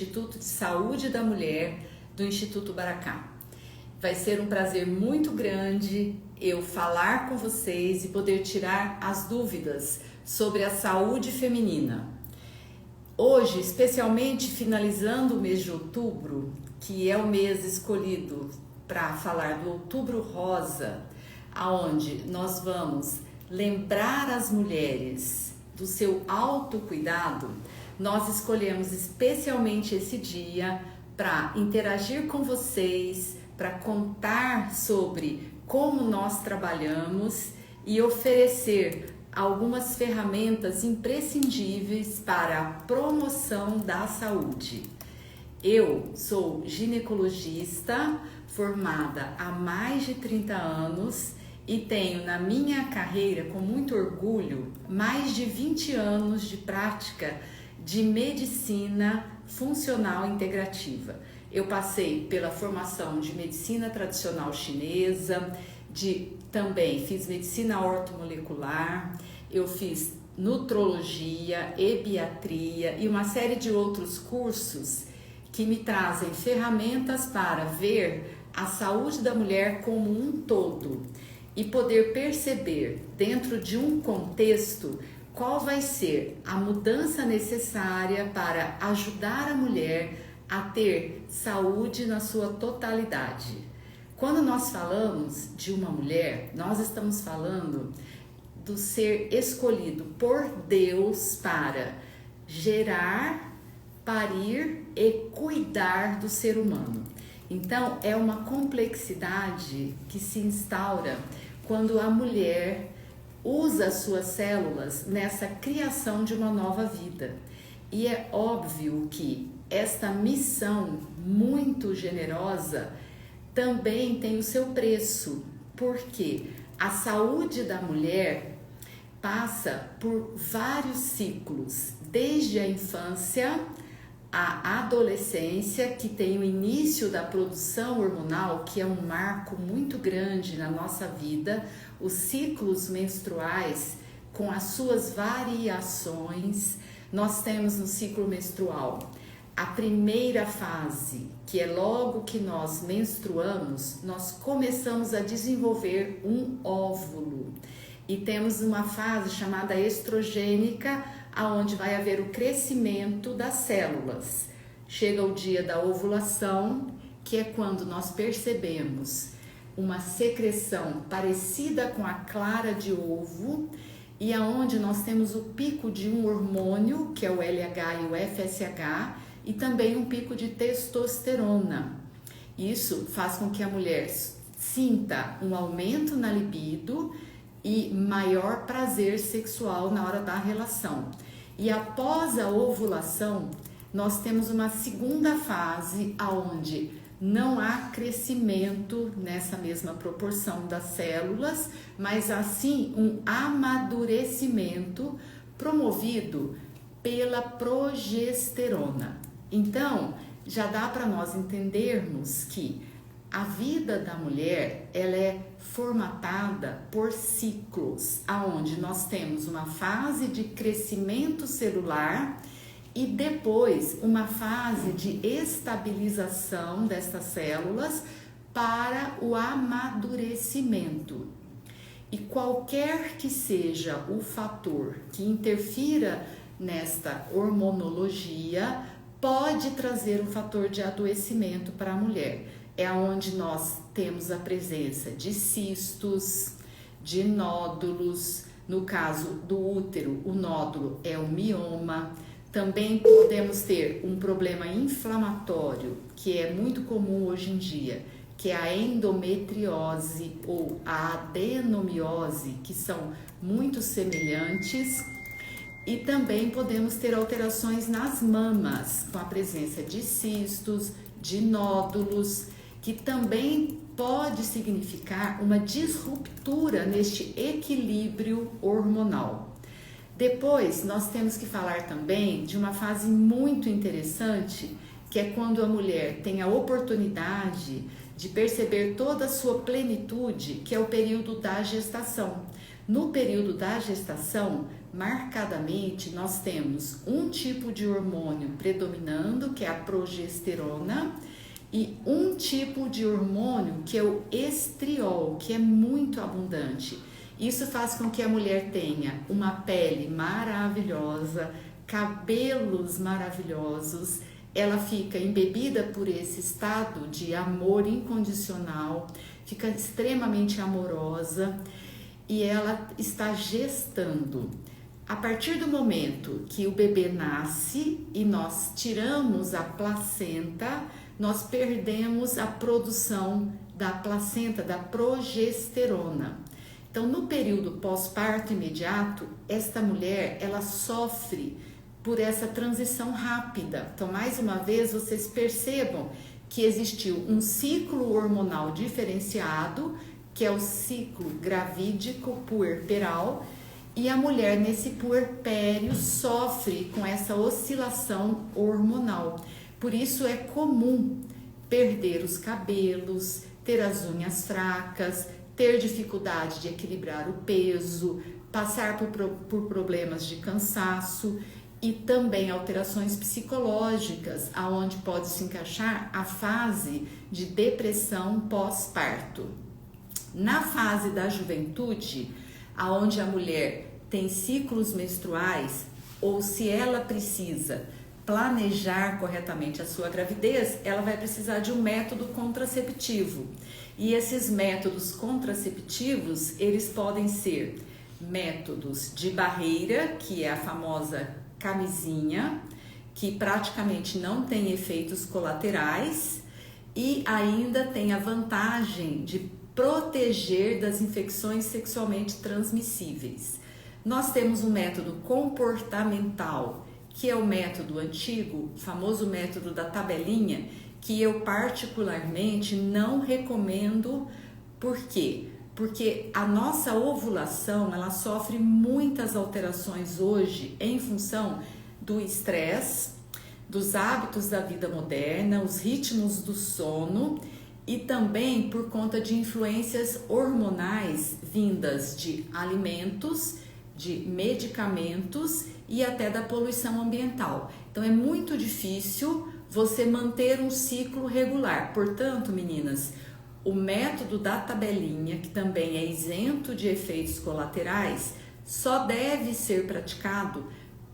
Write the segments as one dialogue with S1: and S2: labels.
S1: Instituto de Saúde da Mulher do Instituto Baracá. Vai ser um prazer muito grande eu falar com vocês e poder tirar as dúvidas sobre a saúde feminina. Hoje, especialmente finalizando o mês de outubro, que é o mês escolhido para falar do Outubro Rosa, aonde nós vamos lembrar as mulheres do seu autocuidado, nós escolhemos especialmente esse dia para interagir com vocês, para contar sobre como nós trabalhamos e oferecer algumas ferramentas imprescindíveis para a promoção da saúde. Eu sou ginecologista, formada há mais de 30 anos e tenho na minha carreira, com muito orgulho, mais de 20 anos de prática de medicina funcional integrativa. Eu passei pela formação de medicina tradicional chinesa, também fiz medicina ortomolecular, eu fiz nutrologia, ebiatria e uma série de outros cursos que me trazem ferramentas para ver a saúde da mulher como um todo e poder perceber dentro de um contexto qual vai ser a mudança necessária para ajudar a mulher a ter saúde na sua totalidade. Quando nós falamos de uma mulher, nós estamos falando do ser escolhido por Deus para gerar, parir e cuidar do ser humano. Então, é uma complexidade que se instaura quando a mulher usa suas células nessa criação de uma nova vida. E é óbvio que esta missão muito generosa também tem o seu preço, porque a saúde da mulher passa por vários ciclos, desde a infância, a adolescência, que tem o início da produção hormonal, que é um marco muito grande na nossa vida, os ciclos menstruais com as suas variações. Nós temos no ciclo menstrual a primeira fase, que é logo que nós menstruamos, nós começamos a desenvolver um óvulo. E temos uma fase chamada estrogênica, aonde vai haver o crescimento das células. Chega o dia da ovulação, que é quando nós percebemos uma secreção parecida com a clara de ovo e aonde nós temos o pico de um hormônio, que é o LH e o FSH, e também um pico de testosterona. Isso faz com que a mulher sinta um aumento na libido e maior prazer sexual na hora da relação. E após a ovulação, nós temos uma segunda fase onde não há crescimento nessa mesma proporção das células, mas assim um amadurecimento promovido pela progesterona. Então, já dá para nós entendermos que a vida da mulher, ela é formatada por ciclos, aonde nós temos uma fase de crescimento celular e depois uma fase de estabilização destas células para o amadurecimento. E qualquer que seja o fator que interfira nesta hormonologia, pode trazer um fator de adoecimento para a mulher. É onde nós temos a presença de cistos, de nódulos. No caso do útero, o nódulo é o mioma. Também podemos ter um problema inflamatório, que é muito comum hoje em dia, que é a endometriose ou a adenomiose, que são muito semelhantes. E também podemos ter alterações nas mamas, com a presença de cistos, de nódulos, que também pode significar uma disruptura neste equilíbrio hormonal. Depois, nós temos que falar também de uma fase muito interessante, que é quando a mulher tem a oportunidade de perceber toda a sua plenitude, que é o período da gestação. No período da gestação, marcadamente nós temos um tipo de hormônio predominando, que é a progesterona, e um tipo de hormônio que é o estriol, que é muito abundante. Isso faz com que a mulher tenha uma pele maravilhosa, cabelos maravilhosos, ela fica embebida por esse estado de amor incondicional, fica extremamente amorosa e ela está gestando. A partir do momento que o bebê nasce e nós tiramos a placenta, nós perdemos a produção da placenta, da progesterona. Então, no período pós-parto imediato, esta mulher, ela sofre por essa transição rápida. Então, mais uma vez, vocês percebam que existiu um ciclo hormonal diferenciado, que é o ciclo gravídico puerperal, e a mulher nesse puerpério sofre com essa oscilação hormonal. Por isso é comum perder os cabelos, ter as unhas fracas, ter dificuldade de equilibrar o peso, passar por problemas de cansaço e também alterações psicológicas, aonde pode se encaixar a fase de depressão pós-parto. Na fase da juventude, aonde a mulher tem ciclos menstruais, ou se ela precisa planejar corretamente a sua gravidez, ela vai precisar de um método contraceptivo. E esses métodos contraceptivos, eles podem ser métodos de barreira, que é a famosa camisinha, que praticamente não tem efeitos colaterais e ainda tem a vantagem de proteger das infecções sexualmente transmissíveis. Nós temos um método comportamental, que é o método antigo, o famoso método da tabelinha, que eu particularmente não recomendo. Por quê? Porque a nossa ovulação, ela sofre muitas alterações hoje em função do estresse, dos hábitos da vida moderna, os ritmos do sono e também por conta de influências hormonais vindas de alimentos, de medicamentos e até da poluição ambiental. Então é muito difícil você manter um ciclo regular. Portanto, meninas, o método da tabelinha, que também é isento de efeitos colaterais, só deve ser praticado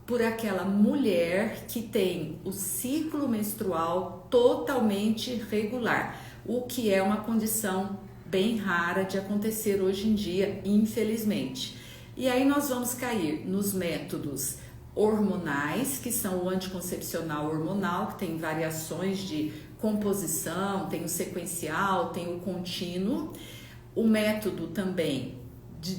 S1: por aquela mulher que tem o ciclo menstrual totalmente regular, o que é uma condição bem rara de acontecer hoje em dia, infelizmente. E aí nós vamos cair nos métodos hormonais, que são o anticoncepcional hormonal, que tem variações de composição, tem o sequencial, tem o contínuo, o método também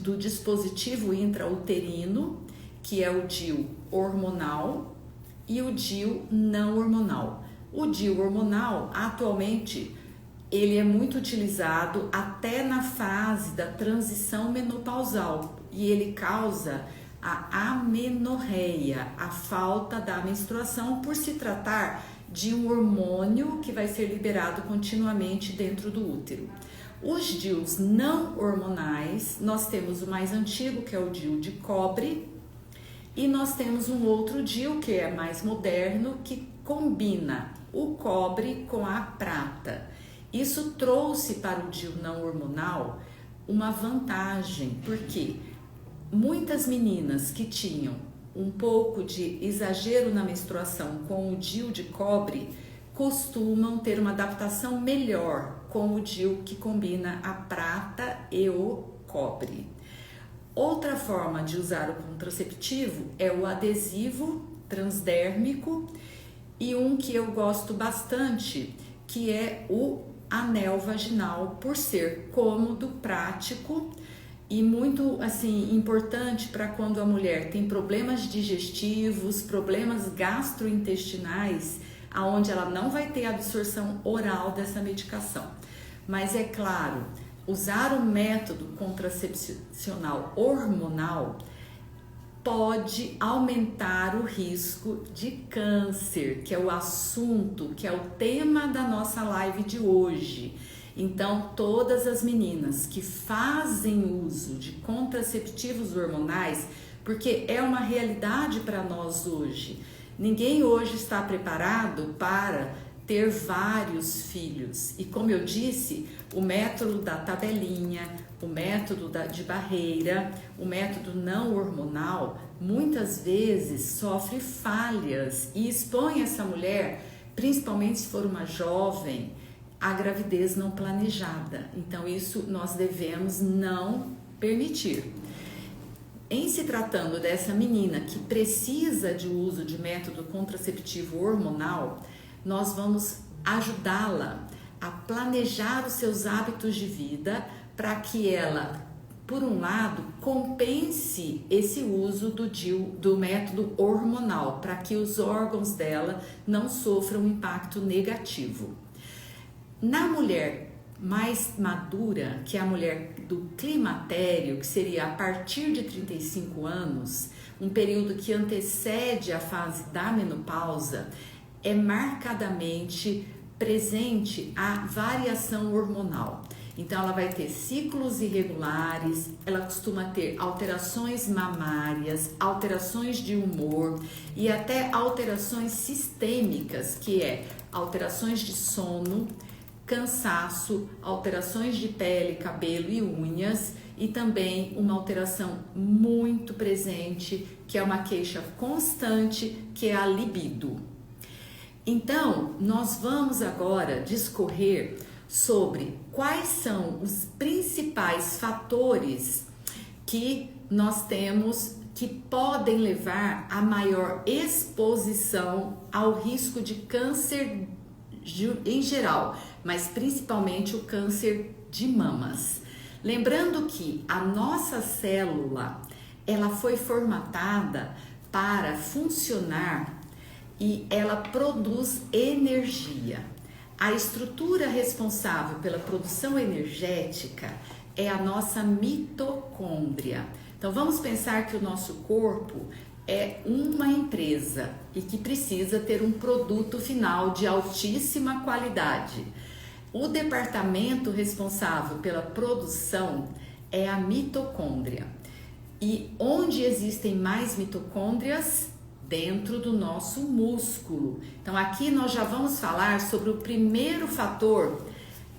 S1: do dispositivo intrauterino, que é o DIU hormonal, e o DIU não hormonal. O DIU hormonal, atualmente, ele é muito utilizado até na fase da transição menopausal e ele causa a amenorreia, a falta da menstruação, por se tratar de um hormônio que vai ser liberado continuamente dentro do útero. Os DIUs não hormonais, nós temos o mais antigo, que é o DIU de cobre, e nós temos um outro DIU que é mais moderno, que combina o cobre com a prata. Isso trouxe para o DIU não hormonal uma vantagem, porque muitas meninas que tinham um pouco de exagero na menstruação com o DIU de cobre costumam ter uma adaptação melhor com o DIU que combina a prata e o cobre. Outra forma de usar o contraceptivo é o adesivo transdérmico e um que eu gosto bastante, que é o anel vaginal, por ser cômodo, prático e muito assim importante para quando a mulher tem problemas digestivos, problemas gastrointestinais, aonde ela não vai ter absorção oral dessa medicação. Mas é claro, usar o método contracepcional hormonal pode aumentar o risco de câncer, que é o assunto, que é o tema da nossa live de hoje. Então, todas as meninas que fazem uso de contraceptivos hormonais, porque é uma realidade para nós hoje. Ninguém hoje está preparado para ter vários filhos. E como eu disse, o método da tabelinha, o método de barreira, o método não hormonal, muitas vezes sofre falhas e expõe essa mulher, principalmente se for uma jovem, à gravidez não planejada. Então isso nós devemos não permitir. Em se tratando dessa menina que precisa de uso de método contraceptivo hormonal, nós vamos ajudá-la a planejar os seus hábitos de vida para que ela, por um lado, compense esse uso do método hormonal, para que os órgãos dela não sofram um impacto negativo. Na mulher mais madura, que é a mulher do climatério, que seria a partir de 35 anos, um período que antecede a fase da menopausa, é marcadamente presente a variação hormonal. Então ela vai ter ciclos irregulares, ela costuma ter alterações mamárias, alterações de humor e até alterações sistêmicas, que é alterações de sono, cansaço, alterações de pele, cabelo e unhas, e também uma alteração muito presente, que é uma queixa constante, que é a libido. Então, nós vamos agora discorrer sobre quais são os principais fatores que nós temos que podem levar a maior exposição ao risco de câncer em geral, mas principalmente o câncer de mamas. Lembrando que a nossa célula, ela foi formatada para funcionar e ela produz energia. A estrutura responsável pela produção energética é a nossa mitocôndria. Então vamos pensar que o nosso corpo é uma empresa e que precisa ter um produto final de altíssima qualidade. O departamento responsável pela produção é a mitocôndria. E onde existem mais mitocôndrias? Dentro do nosso músculo. Então aqui nós já vamos falar sobre o primeiro fator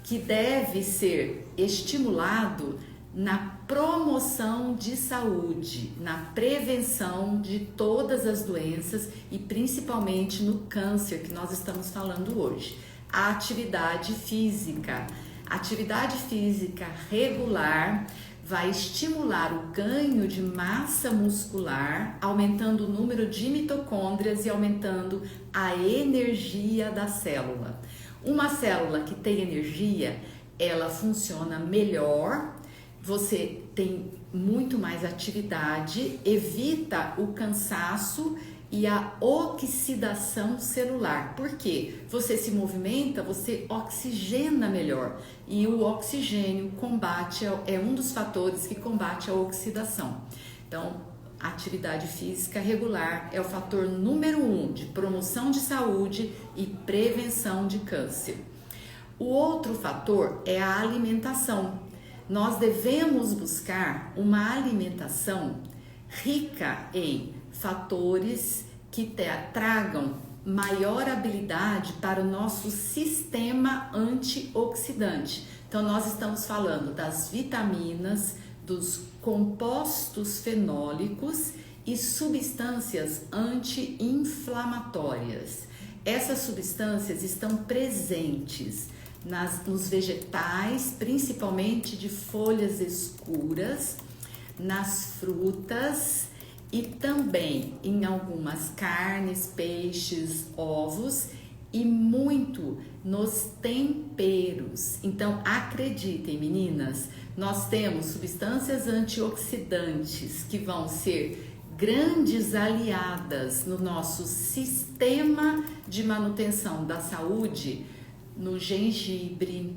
S1: que deve ser estimulado na promoção de saúde, na prevenção de todas as doenças e principalmente no câncer que nós estamos falando hoje. A atividade física. A atividade física regular vai estimular o ganho de massa muscular, aumentando o número de mitocôndrias e aumentando a energia da célula. Uma célula que tem energia, ela funciona melhor, você tem muito mais atividade, evita o cansaço e a oxidação celular. Por quê? Você se movimenta, você oxigena melhor e o oxigênio é um dos fatores que combate a oxidação. Então, a atividade física regular é o fator número 1 de promoção de saúde e prevenção de câncer. O outro fator é a alimentação. Nós devemos buscar uma alimentação rica em fatores que tragam maior habilidade para o nosso sistema antioxidante. Então nós estamos falando das vitaminas, dos compostos fenólicos e substâncias anti-inflamatórias. Essas substâncias estão presentes nos vegetais, principalmente de folhas escuras, nas frutas e também em algumas carnes, peixes, ovos e muito nos temperos. Então acreditem, meninas, nós temos substâncias antioxidantes que vão ser grandes aliadas no nosso sistema de manutenção da saúde, no gengibre,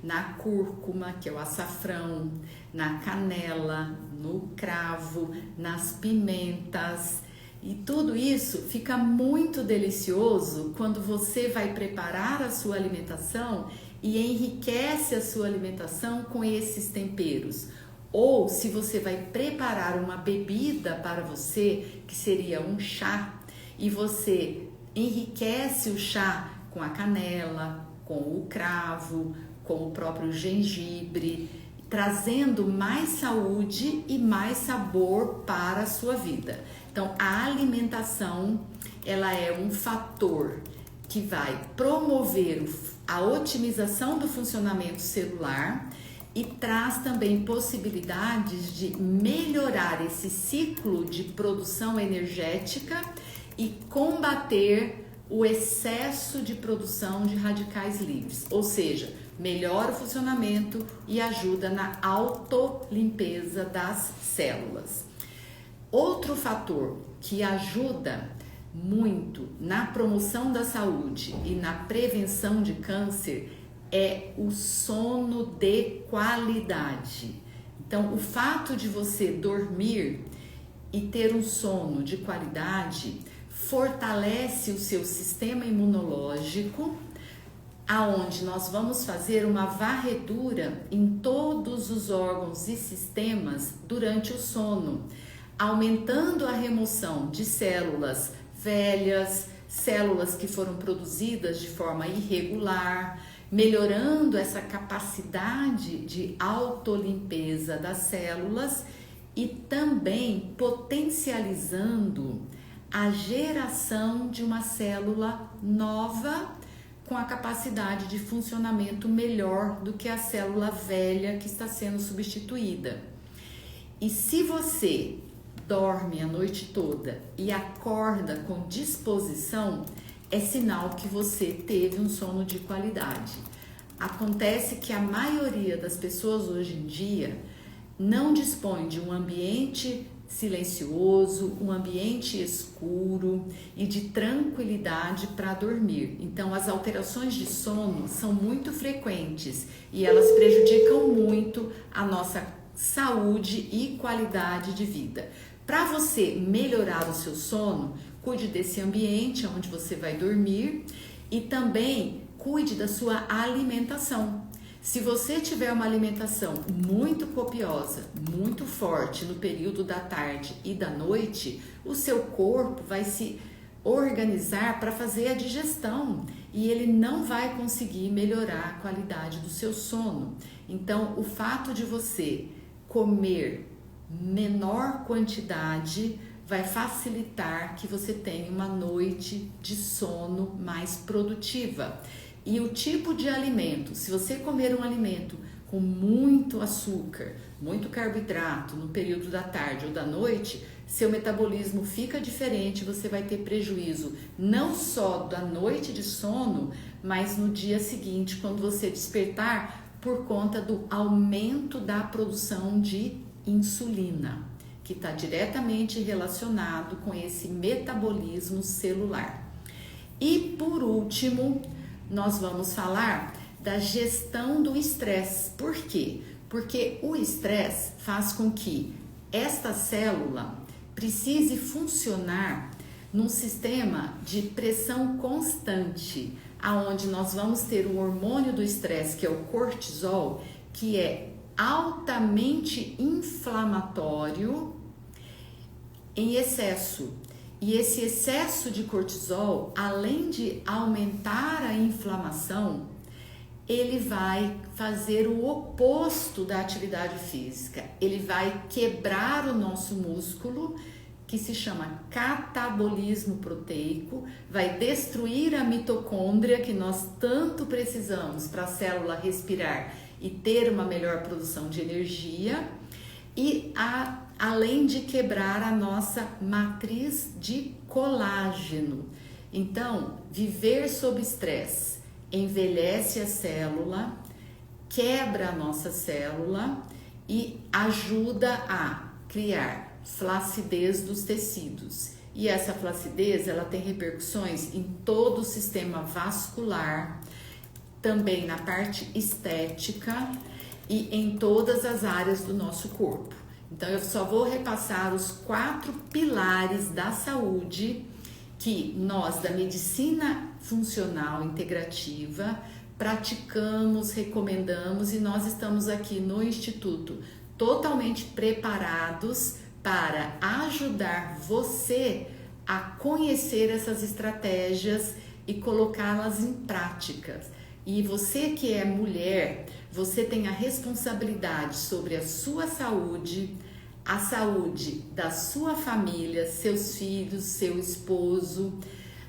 S1: na cúrcuma, que é o açafrão, na canela, no cravo, nas pimentas. E tudo isso fica muito delicioso quando você vai preparar a sua alimentação e enriquece a sua alimentação com esses temperos. ou se você vai preparar uma bebida para você, que seria um chá, e você enriquece o chá com a canela, com o cravo, com o próprio gengibre, trazendo mais saúde e mais sabor para a sua vida. Então, a alimentação, ela é um fator que vai promover a otimização do funcionamento celular e traz também possibilidades de melhorar esse ciclo de produção energética e combater o excesso de produção de radicais livres, ou seja, melhora o funcionamento e ajuda na autolimpeza das células. Outro fator que ajuda muito na promoção da saúde e na prevenção de câncer é o sono de qualidade. Então, o fato de você dormir e ter um sono de qualidade fortalece o seu sistema imunológico, aonde nós vamos fazer uma varredura em todos os órgãos e sistemas durante o sono, aumentando a remoção de células velhas, células que foram produzidas de forma irregular, melhorando essa capacidade de autolimpeza das células e também potencializando a geração de uma célula nova com a capacidade de funcionamento melhor do que a célula velha que está sendo substituída. E se você dorme a noite toda e acorda com disposição, é sinal que você teve um sono de qualidade. Acontece que a maioria das pessoas hoje em dia não dispõe de um ambiente silencioso, um ambiente escuro e de tranquilidade para dormir. Então, as alterações de sono são muito frequentes e elas prejudicam muito a nossa saúde e qualidade de vida. Para você melhorar o seu sono, cuide desse ambiente onde você vai dormir e também cuide da sua alimentação. Se você tiver uma alimentação muito copiosa, muito forte no período da tarde e da noite, o seu corpo vai se organizar para fazer a digestão e ele não vai conseguir melhorar a qualidade do seu sono. Então, o fato de você comer menor quantidade vai facilitar que você tenha uma noite de sono mais produtiva. E o tipo de alimento, se você comer um alimento com muito açúcar, muito carboidrato no período da tarde ou da noite, seu metabolismo fica diferente, você vai ter prejuízo não só da noite de sono, mas no dia seguinte, quando você despertar, por conta do aumento da produção de insulina, que está diretamente relacionado com esse metabolismo celular. E por último, nós vamos falar da gestão do estresse. Por quê? Porque o estresse faz com que esta célula precise funcionar num sistema de pressão constante, aonde nós vamos ter o hormônio do estresse, que é o cortisol, que é altamente inflamatório em excesso. E esse excesso de cortisol, além de aumentar a inflamação, ele vai fazer o oposto da atividade física. Ele vai quebrar o nosso músculo, que se chama catabolismo proteico, vai destruir a mitocôndria que nós tanto precisamos para a célula respirar e ter uma melhor produção de energia, e além de quebrar a nossa matriz de colágeno. Então, viver sob estresse envelhece a célula, quebra a nossa célula e ajuda a criar flacidez dos tecidos. E essa flacidez, ela tem repercussões em todo o sistema vascular, também na parte estética e em todas as áreas do nosso corpo. Então, eu só vou repassar os 4 pilares da saúde que nós, da medicina funcional integrativa, praticamos, recomendamos, e nós estamos aqui no Instituto totalmente preparados para ajudar você a conhecer essas estratégias e colocá-las em prática. E você que é mulher, você tem a responsabilidade sobre a sua saúde, a saúde da sua família, seus filhos, seu esposo,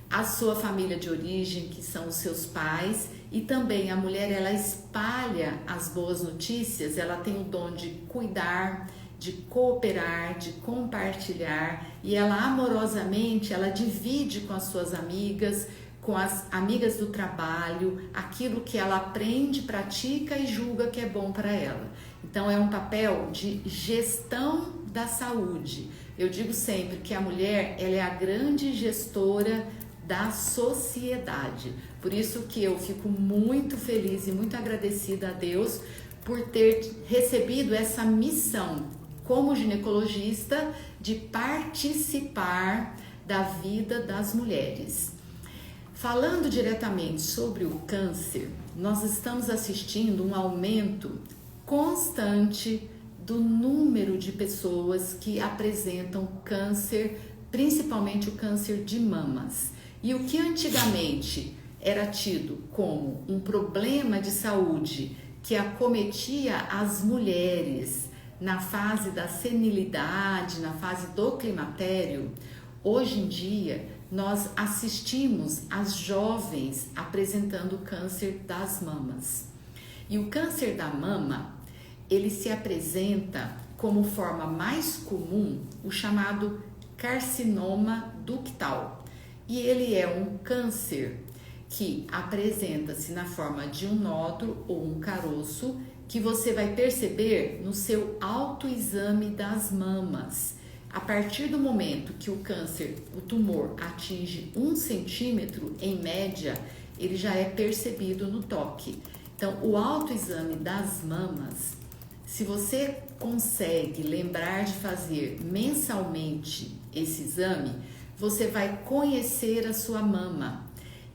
S1: a sua família de origem, que são os seus pais, e também a mulher, ela espalha as boas notícias, ela tem o dom de cuidar, de cooperar, de compartilhar, e ela amorosamente, ela divide com as suas amigas, com as amigas do trabalho, aquilo que ela aprende, pratica e julga que é bom para ela. Então é um papel de gestão da saúde. Eu digo sempre que a mulher, ela é a grande gestora da sociedade. Por isso que eu fico muito feliz e muito agradecida a Deus por ter recebido essa missão como ginecologista de participar da vida das mulheres. Falando diretamente sobre o câncer, nós estamos assistindo um aumento constante do número de pessoas que apresentam câncer, principalmente o câncer de mamas. E o que antigamente era tido como um problema de saúde que acometia as mulheres na fase da senilidade, na fase do climatério, hoje em dia nós assistimos as jovens apresentando câncer das mamas. E o câncer da mama, ele se apresenta como forma mais comum, o chamado carcinoma ductal. E ele é um câncer que apresenta-se na forma de um nódulo ou um caroço que você vai perceber no seu autoexame das mamas. A partir do momento que o câncer, o tumor, atinge 1 centímetro, em média, ele já é percebido no toque. Então, o autoexame das mamas, se você consegue lembrar de fazer mensalmente esse exame, você vai conhecer a sua mama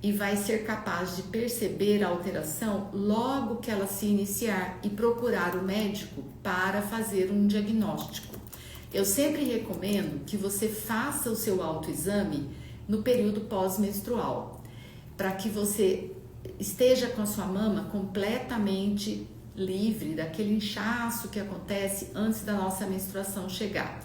S1: e vai ser capaz de perceber a alteração logo que ela se iniciar e procurar o médico para fazer um diagnóstico. Eu sempre recomendo que você faça o seu autoexame no período pós-menstrual, para que você esteja com a sua mama completamente livre daquele inchaço que acontece antes da nossa menstruação chegar.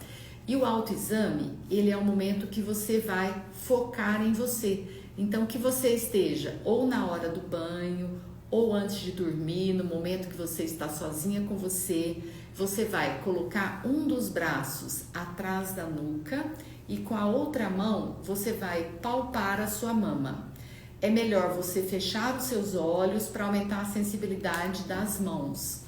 S1: E o autoexame, ele é um momento que você vai focar em você. Então, que você esteja ou na hora do banho, ou antes de dormir, no momento que você está sozinha com você, você vai colocar um dos braços atrás da nuca e com a outra mão você vai palpar a sua mama. É melhor você fechar os seus olhos para aumentar a sensibilidade das mãos.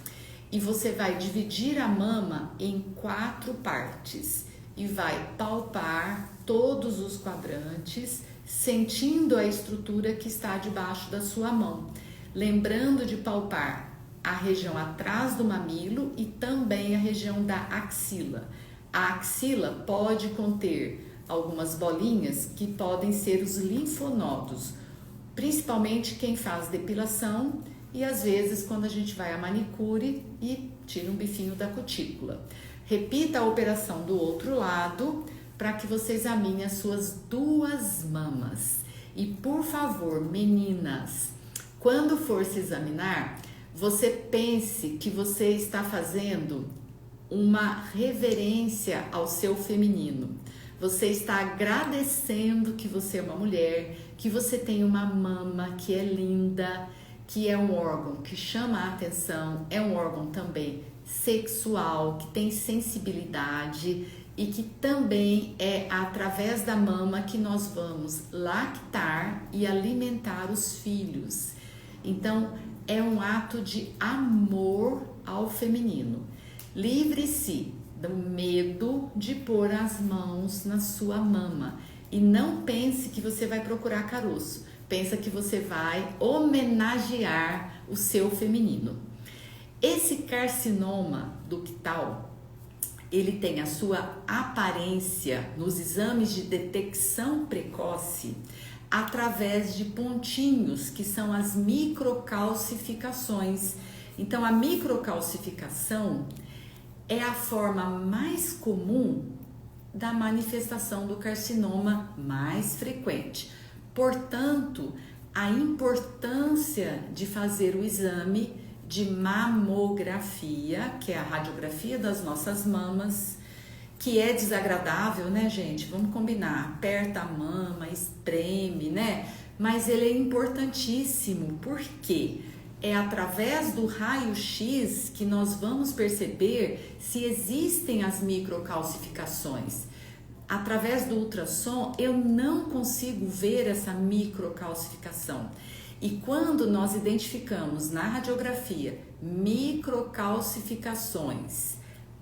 S1: E você vai dividir a mama em 4 partes e vai palpar todos os quadrantes, sentindo a estrutura que está debaixo da sua mão. Lembrando de palpar a região atrás do mamilo e também a região da axila. A axila pode conter algumas bolinhas que podem ser os linfonodos, principalmente quem faz depilação e às vezes quando a gente vai à manicure e tira um bifinho da cutícula. Repita a operação do outro lado para que você examine as suas 2 mamas. E por favor, meninas, quando for se examinar, você pense que você está fazendo uma reverência ao seu feminino. Você está agradecendo que você é uma mulher, que você tem uma mama que é linda, que é um órgão que chama a atenção, é um órgão também sexual, que tem sensibilidade e que também é através da mama que nós vamos lactar e alimentar os filhos. Então, é um ato de amor ao feminino. Livre-se do medo de pôr as mãos na sua mama e não pense que você vai procurar caroço. Pensa que você vai homenagear o seu feminino. Esse carcinoma ductal, ele tem a sua aparência nos exames de detecção precoce através de pontinhos, que são as microcalcificações. Então, a microcalcificação é a forma mais comum da manifestação do carcinoma mais frequente. Portanto, a importância de fazer o exame de mamografia, que é a radiografia das nossas mamas, que é desagradável, né, gente? Vamos combinar, aperta a mama, espreme, né? Mas ele é importantíssimo, porque é através do raio-x que nós vamos perceber se existem as microcalcificações. Através do ultrassom, eu não consigo ver essa microcalcificação. E quando nós identificamos na radiografia microcalcificações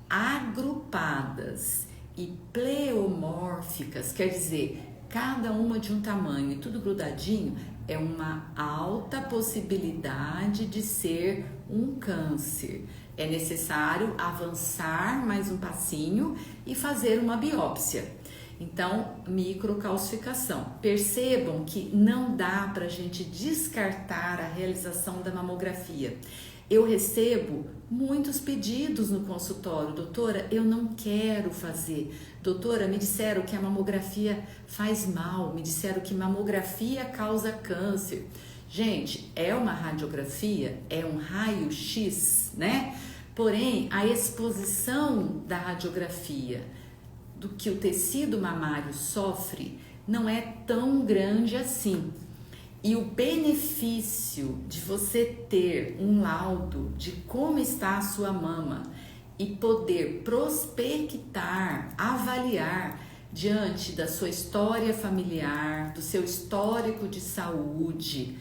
S1: agrupadas e pleomórficas, quer dizer, cada uma de um tamanho e tudo grudadinho, é uma alta possibilidade de ser um câncer. É necessário avançar mais um passinho e fazer uma biópsia. Então, microcalcificação. Percebam que não dá para a gente descartar a realização da mamografia. Eu recebo muitos pedidos no consultório. Doutora, eu não quero fazer. Doutora, me disseram que a mamografia faz mal. Me disseram que mamografia causa câncer. Gente, é uma radiografia, é um raio-x, né? Porém, a exposição da radiografia do que o tecido mamário sofre não é tão grande assim. E o benefício de você ter um laudo de como está a sua mama e poder prospectar, avaliar diante da sua história familiar, do seu histórico de saúde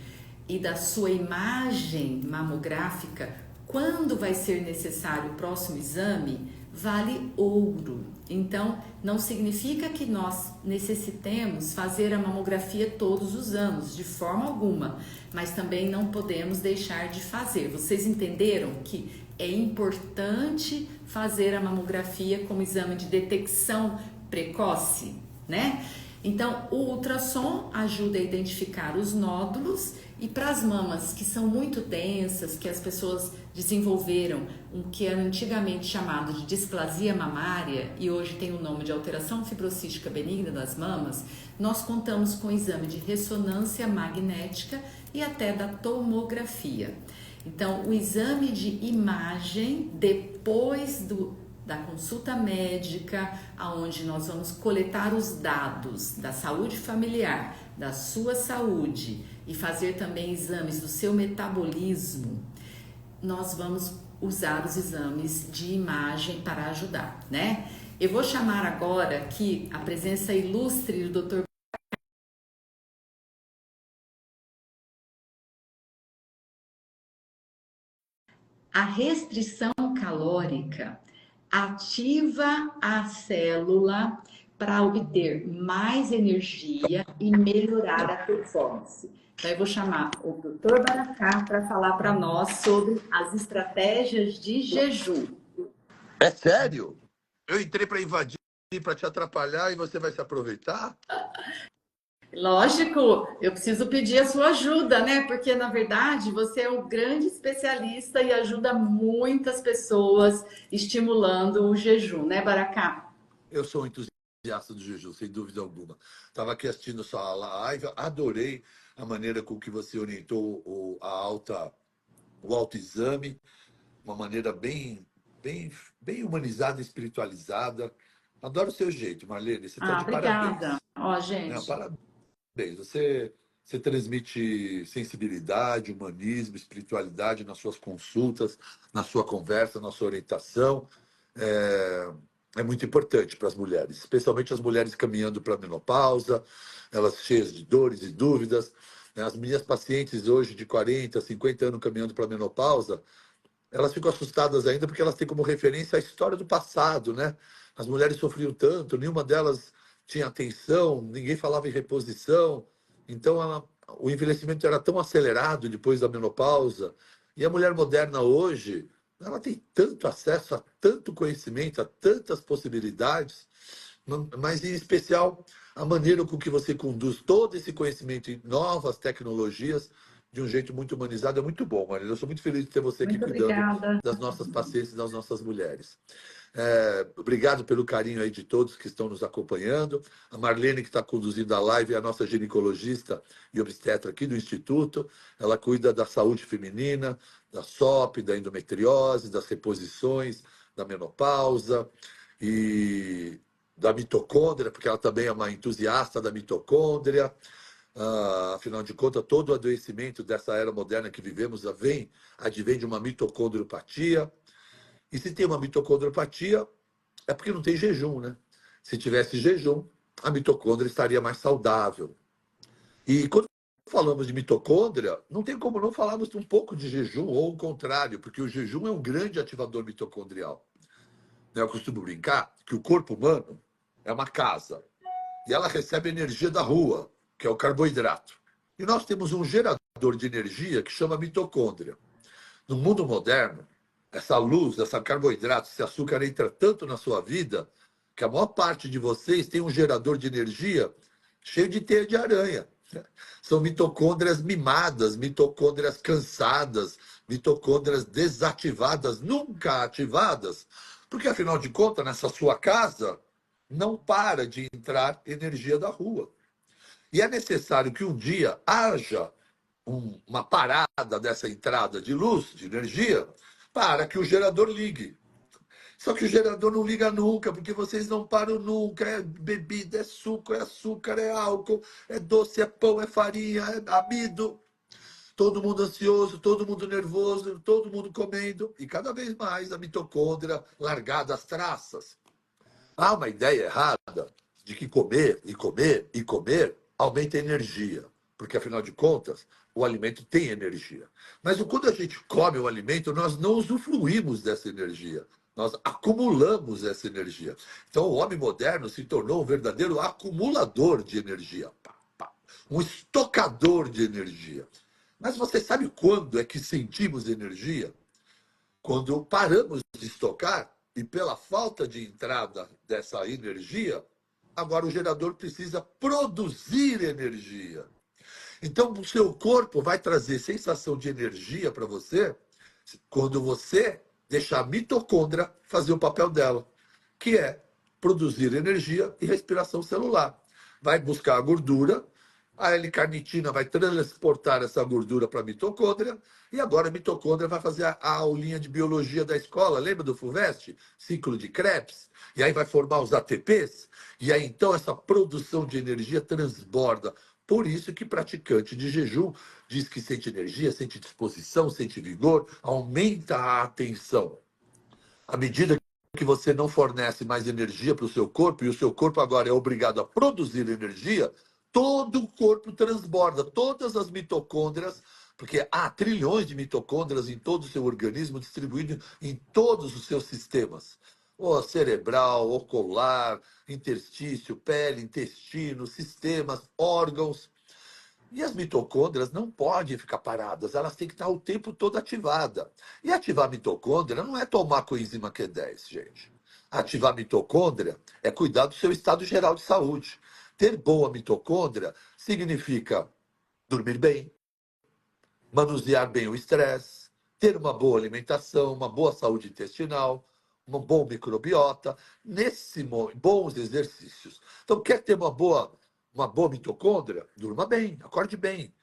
S1: e da sua imagem mamográfica, quando vai ser necessário o próximo exame, vale ouro. Então, não significa que nós necessitemos fazer a mamografia todos os anos, de forma alguma, mas também não podemos deixar de fazer. Vocês entenderam que é importante fazer a mamografia como exame de detecção precoce, né? Então, o ultrassom ajuda a identificar os nódulos, e para as mamas que são muito densas, que as pessoas desenvolveram o que era antigamente chamado de displasia mamária e hoje tem o nome de alteração fibrocística benigna das mamas, nós contamos com o exame de ressonância magnética e até da tomografia. Então, o exame de imagem depois da consulta médica, aonde nós vamos coletar os dados da saúde familiar, da sua saúde e fazer também exames do seu metabolismo, nós vamos usar os exames de imagem para ajudar, né? Eu vou chamar agora aqui a presença ilustre do Dr. A restrição calórica ativa a célula para obter mais energia e melhorar a performance. Então, eu vou chamar o Dr. Baracá para falar para nós sobre as estratégias de jejum.
S2: É sério? Eu entrei para invadir, para te atrapalhar e você vai se aproveitar?
S1: Lógico, eu preciso pedir a sua ajuda, né? Porque, na verdade, você é um grande especialista e ajuda muitas pessoas estimulando o jejum, né, Baracá?
S2: Eu sou um entusiasta do jejum, sem dúvida alguma. Estava aqui assistindo sua live, adorei a maneira com que você orientou o autoexame, uma maneira bem humanizada e espiritualizada. Adoro o seu jeito, Marlene, você está
S1: Ah,
S2: de
S1: obrigada.
S2: parabéns.
S1: Ó,
S2: Né?
S1: gente,
S2: Parabéns. Você transmite sensibilidade, humanismo, espiritualidade nas suas consultas, na sua conversa, na sua orientação. É muito importante para as mulheres, especialmente as mulheres caminhando para a menopausa, elas cheias de dores e dúvidas. Né? As minhas pacientes hoje de 40, 50 anos caminhando para a menopausa, elas ficam assustadas ainda porque elas têm como referência a história do passado, né? As mulheres sofriam tanto, nenhuma delas tinha atenção, ninguém falava em reposição. Então, o envelhecimento era tão acelerado depois da menopausa. E a mulher moderna hoje, ela tem tanto acesso a tanto conhecimento, a tantas possibilidades, mas em especial a maneira com que você conduz todo esse conhecimento em novas tecnologias de um jeito muito humanizado. É muito bom, Marina. Eu sou muito feliz de ter você aqui
S1: Muito
S2: cuidando
S1: obrigada.
S2: das nossas pacientes e das nossas mulheres. Obrigado pelo carinho aí de todos que estão nos acompanhando. A Marlene, que está conduzindo a live, é a nossa ginecologista e obstetra aqui do Instituto. Ela cuida da saúde feminina, da SOP, da endometriose, das reposições, da menopausa e da mitocôndria, porque ela também é uma entusiasta da mitocôndria. Afinal de contas, todo o adoecimento dessa era moderna que vivemos advém de uma mitocondriopatia. E se tem uma mitocondriopatia, é porque não tem jejum, né? Se tivesse jejum, a mitocôndria estaria mais saudável. E quando falamos de mitocôndria, não tem como não falarmos um pouco de jejum, ou o contrário, porque o jejum é um grande ativador mitocondrial. Eu costumo brincar que o corpo humano é uma casa e ela recebe energia da rua, que é o carboidrato. E nós temos um gerador de energia que chama mitocôndria. No mundo moderno, essa luz, esse carboidrato, esse açúcar entra tanto na sua vida que a maior parte de vocês tem um gerador de energia cheio de teia de aranha. São mitocôndrias mimadas, mitocôndrias cansadas, mitocôndrias desativadas, nunca ativadas, porque afinal de contas, nessa sua casa, não para de entrar energia da rua. E é necessário que um dia haja uma parada dessa entrada de luz, de energia, para que o gerador ligue. Só que o gerador não liga nunca, porque vocês não param nunca. É bebida, é suco, é açúcar, é álcool, é doce, é pão, é farinha, é amido. Todo mundo ansioso, todo mundo nervoso, todo mundo comendo. E cada vez mais a mitocôndria largada às traças. Há uma ideia errada de que comer e comer e comer aumenta a energia, porque afinal de contas, o alimento tem energia. Mas quando a gente come o alimento, nós não usufruímos dessa energia. Nós acumulamos essa energia. Então, o homem moderno se tornou um verdadeiro acumulador de energia, um estocador de energia. Mas você sabe quando é que sentimos energia? Quando paramos de estocar e pela falta de entrada dessa energia, agora o gerador precisa produzir energia. Então, o seu corpo vai trazer sensação de energia para você quando você deixar a mitocôndria fazer o papel dela, que é produzir energia e respiração celular. Vai buscar a gordura, a L-carnitina vai transportar essa gordura para a mitocôndria, e agora a mitocôndria vai fazer a aulinha de biologia da escola, lembra do FUVEST? Ciclo de Krebs? E aí vai formar os ATPs, e aí então essa produção de energia transborda. Por isso que praticante de jejum diz que sente energia, sente disposição, sente vigor, aumenta a atenção. À medida que você não fornece mais energia para o seu corpo, e o seu corpo agora é obrigado a produzir energia, todo o corpo transborda, todas as mitocôndrias, porque há trilhões de mitocôndrias em todo o seu organismo, distribuído em todos os seus sistemas. O cerebral, ocular, interstício, pele, intestino, sistemas, órgãos. E as mitocôndrias não podem ficar paradas, elas têm que estar o tempo todo ativadas. E ativar a mitocôndria não é tomar coenzima Q10, gente. Ativar a mitocôndria é cuidar do seu estado geral de saúde. Ter boa mitocôndria significa dormir bem, manusear bem o estresse, ter uma boa alimentação, uma boa saúde intestinal, uma boa microbiota, bons exercícios. Então, quer ter uma boa mitocôndria? Durma bem, acorde bem.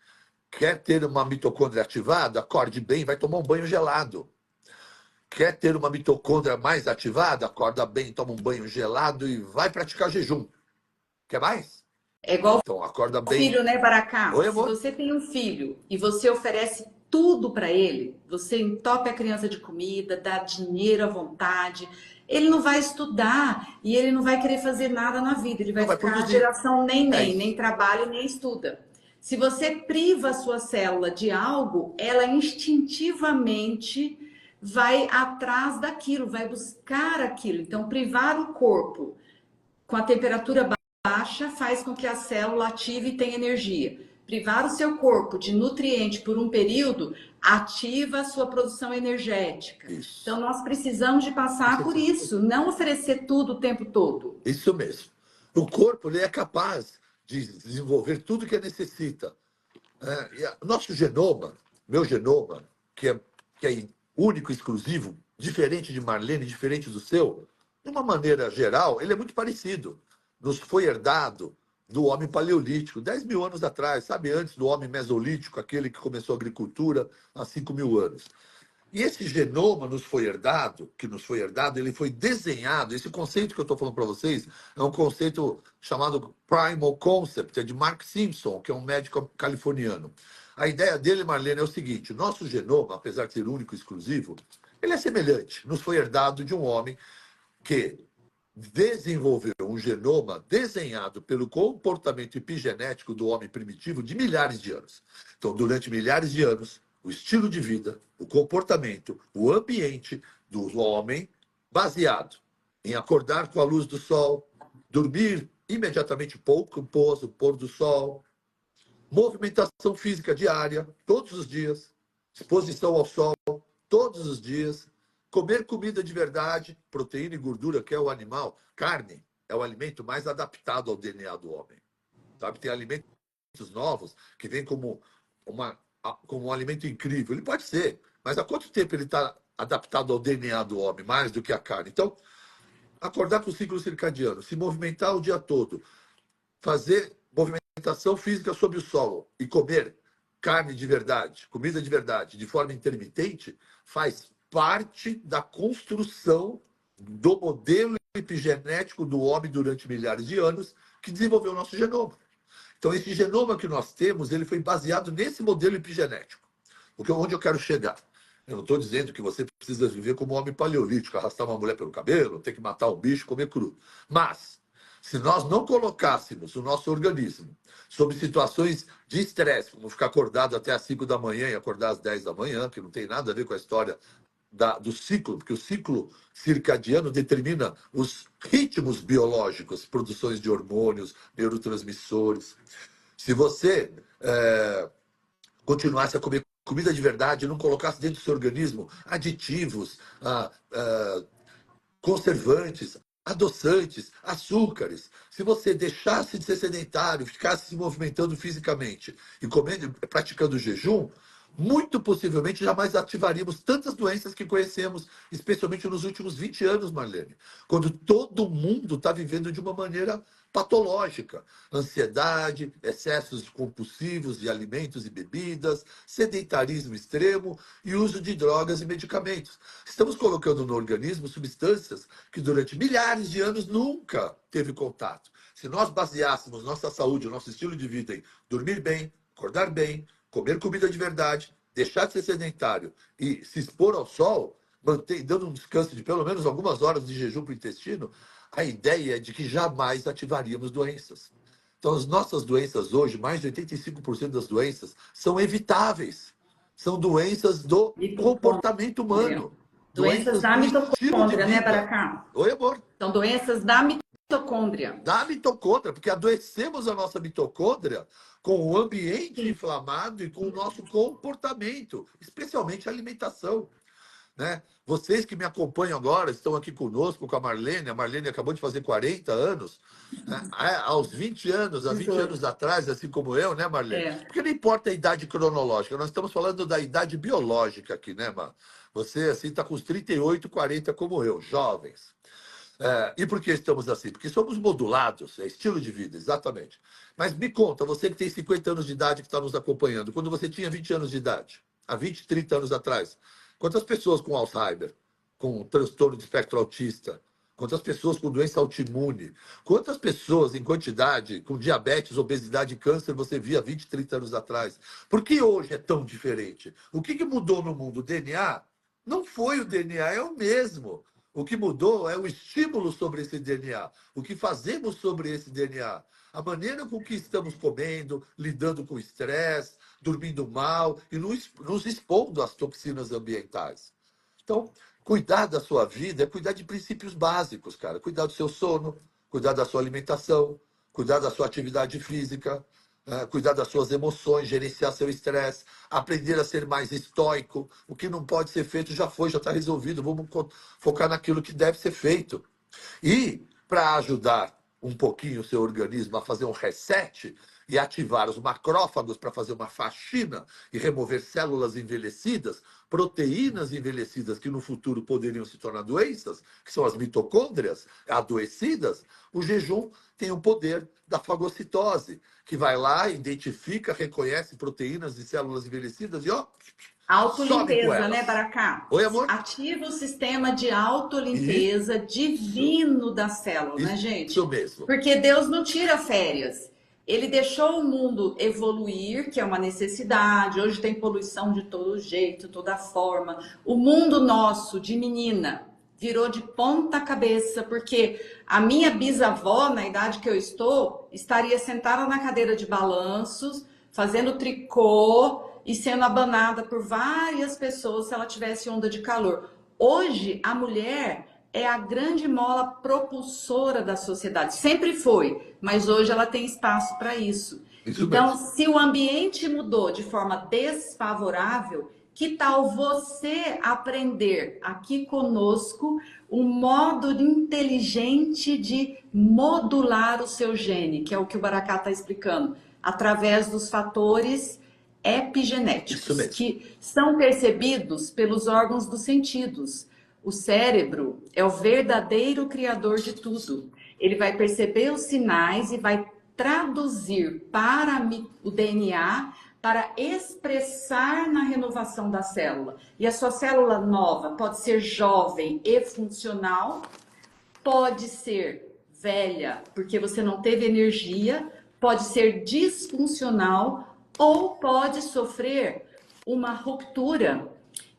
S2: Quer ter uma mitocôndria ativada? Acorde bem, vai tomar um banho gelado. Quer ter uma mitocôndria mais ativada? Acorda bem, toma um banho gelado e vai praticar jejum. Quer mais?
S1: É igual
S2: Então, acorda
S1: o
S2: bem.
S1: filho, né, Baracá?
S2: Oi,
S1: Se
S2: amor?
S1: você tem um filho e você oferece tudo para ele, você entope a criança de comida, dá dinheiro à vontade, ele não vai estudar e ele não vai querer fazer nada na vida. Ele
S2: Não
S1: vai
S2: vai
S1: ficar a
S2: produzir.
S1: geração
S2: É
S1: nem
S2: isso.
S1: trabalha, nem estuda. Se você priva a sua célula de algo, ela instintivamente vai atrás daquilo, vai buscar aquilo. Então, privar o corpo com a temperatura baixa faz com que a célula ative e tenha energia. Privar o seu corpo de nutriente por um período ativa a sua produção energética.
S2: Isso.
S1: Então, nós precisamos de passar por isso, não oferecer tudo o tempo todo.
S2: Isso mesmo. O corpo ele é capaz de desenvolver tudo que necessita. Nosso genoma, meu genoma, que é único, exclusivo, diferente de Marlene, diferente do seu, de uma maneira geral, ele é muito parecido. Nos foi herdado do homem paleolítico, 10 mil anos atrás, sabe, antes do homem mesolítico, aquele que começou a agricultura há 5 mil anos. E esse genoma nos foi herdado, ele foi desenhado. Esse conceito que eu estou falando para vocês é um conceito chamado Primal Concept, é de Mark Simpson, que é um médico californiano. A ideia dele, Marlene, é o seguinte: nosso genoma, apesar de ser único e exclusivo, ele é semelhante. Nos foi herdado de um homem que desenvolveu um genoma desenhado pelo comportamento epigenético do homem primitivo de milhares de anos. Então, durante milhares de anos, o estilo de vida, o comportamento, o ambiente do homem, baseado em acordar com a luz do sol, dormir imediatamente pouco após o pôr do sol, movimentação física diária, todos os dias, exposição ao sol, todos os dias, comer comida de verdade, proteína e gordura, que é o animal, carne é o alimento mais adaptado ao DNA do homem. Sabe? Tem alimentos novos que vêm como um alimento incrível. Ele pode ser, mas há quanto tempo ele está adaptado ao DNA do homem, mais do que a carne? Então, acordar com o ciclo circadiano, se movimentar o dia todo, fazer movimentação física sob o sol e comer carne de verdade, comida de verdade, de forma intermitente, faz parte da construção do modelo epigenético do homem durante milhares de anos que desenvolveu o nosso genoma. Então, esse genoma que nós temos, ele foi baseado nesse modelo epigenético. Onde eu quero chegar? Eu não estou dizendo que você precisa viver como um homem paleolítico, arrastar uma mulher pelo cabelo, ter que matar um bicho, comer cru. Mas, se nós não colocássemos o nosso organismo sob situações de estresse, como ficar acordado até às 5 da manhã e acordar às 10 da manhã, que não tem nada a ver com a história do ciclo, porque o ciclo circadiano determina os ritmos biológicos, produções de hormônios, neurotransmissores. Se você continuasse a comer comida de verdade, não colocasse dentro do seu organismo aditivos, conservantes, adoçantes, açúcares, se você deixasse de ser sedentário, ficasse se movimentando fisicamente e comendo, praticando jejum, muito possivelmente jamais ativaríamos tantas doenças que conhecemos, especialmente nos últimos 20 anos, Marlene, quando todo mundo está vivendo de uma maneira patológica. Ansiedade, excessos compulsivos de alimentos e bebidas, sedentarismo extremo e uso de drogas e medicamentos. Estamos colocando no organismo substâncias que durante milhares de anos nunca teve contato. Se nós baseássemos nossa saúde, nosso estilo de vida em dormir bem, acordar bem, comer comida de verdade, deixar de ser sedentário e se expor ao sol, dando um descanso de pelo menos algumas horas de jejum para o intestino, a ideia é de que jamais ativaríamos doenças. Então, as nossas doenças hoje, mais de 85% das doenças, são evitáveis. São doenças do comportamento humano.
S1: Doenças da mitocôndria, né, Baracá?
S2: Oi, amor.
S1: São doenças da mitocôndria.
S2: Da mitocôndria, porque adoecemos a nossa mitocôndria com o ambiente inflamado e com o nosso comportamento, especialmente a alimentação. Né? Vocês que me acompanham agora, estão aqui conosco com a Marlene acabou de fazer 40 anos, né? Aos 20 anos, há 20 anos atrás, assim como eu, né, Marlene? Porque não importa a idade cronológica, nós estamos falando da idade biológica aqui, né, Mar? Você, assim, está com os 38, 40 como eu, jovens. E por que estamos assim? Porque somos modulados, é estilo de vida, exatamente. Mas me conta, você que tem 50 anos de idade que está nos acompanhando, quando você tinha 20 anos de idade, há 20, 30 anos atrás, quantas pessoas com Alzheimer, com transtorno de espectro autista, quantas pessoas com doença autoimune, quantas pessoas em quantidade com diabetes, obesidade e câncer você via 20, 30 anos atrás? Por que hoje é tão diferente? O que mudou no mundo? O DNA? Não foi o DNA, é o mesmo. O que mudou é o estímulo sobre esse DNA, o que fazemos sobre esse DNA, a maneira com que estamos comendo, lidando com o estresse, dormindo mal e nos expondo às toxinas ambientais. Então, cuidar da sua vida é cuidar de princípios básicos, cara. Cuidar do seu sono, cuidar da sua alimentação, cuidar da sua atividade física, cuidar das suas emoções, gerenciar seu estresse, aprender a ser mais estoico. O que não pode ser feito já foi, já está resolvido. Vamos focar naquilo que deve ser feito. E, para ajudar um pouquinho o seu organismo a fazer um reset, e ativar os macrófagos para fazer uma faxina e remover células envelhecidas, proteínas envelhecidas que no futuro poderiam se tornar doenças, que são as mitocôndrias adoecidas, o jejum tem o poder da fagocitose, que vai lá, identifica, reconhece proteínas de células envelhecidas e ó, some com
S1: Autolimpeza, né,
S2: elas.
S1: Baracá?
S2: Oi, amor?
S1: Ativa o sistema de autolimpeza divino da célula, né, gente?
S2: Isso mesmo.
S1: Porque Deus não tira férias. Ele deixou o mundo evoluir, que é uma necessidade. Hoje tem poluição de todo jeito, toda forma. O mundo nosso, de menina, virou de ponta cabeça, porque a minha bisavó, na idade que eu estou, estaria sentada na cadeira de balanços, fazendo tricô e sendo abanada por várias pessoas se ela tivesse onda de calor. Hoje, a mulher é a grande mola propulsora da sociedade. Sempre foi, mas hoje ela tem espaço para isso. Então,
S2: Mesmo.
S1: se o ambiente mudou de forma desfavorável, que tal você aprender aqui conosco um modo inteligente de modular o seu gene, que é o que o Baracá está explicando, através dos fatores epigenéticos, que são percebidos pelos órgãos dos sentidos. O cérebro é o verdadeiro criador de tudo. Ele vai perceber os sinais e vai traduzir para o DNA para expressar na renovação da célula. E a sua célula nova pode ser jovem e funcional, pode ser velha porque você não teve energia, pode ser disfuncional ou pode sofrer uma ruptura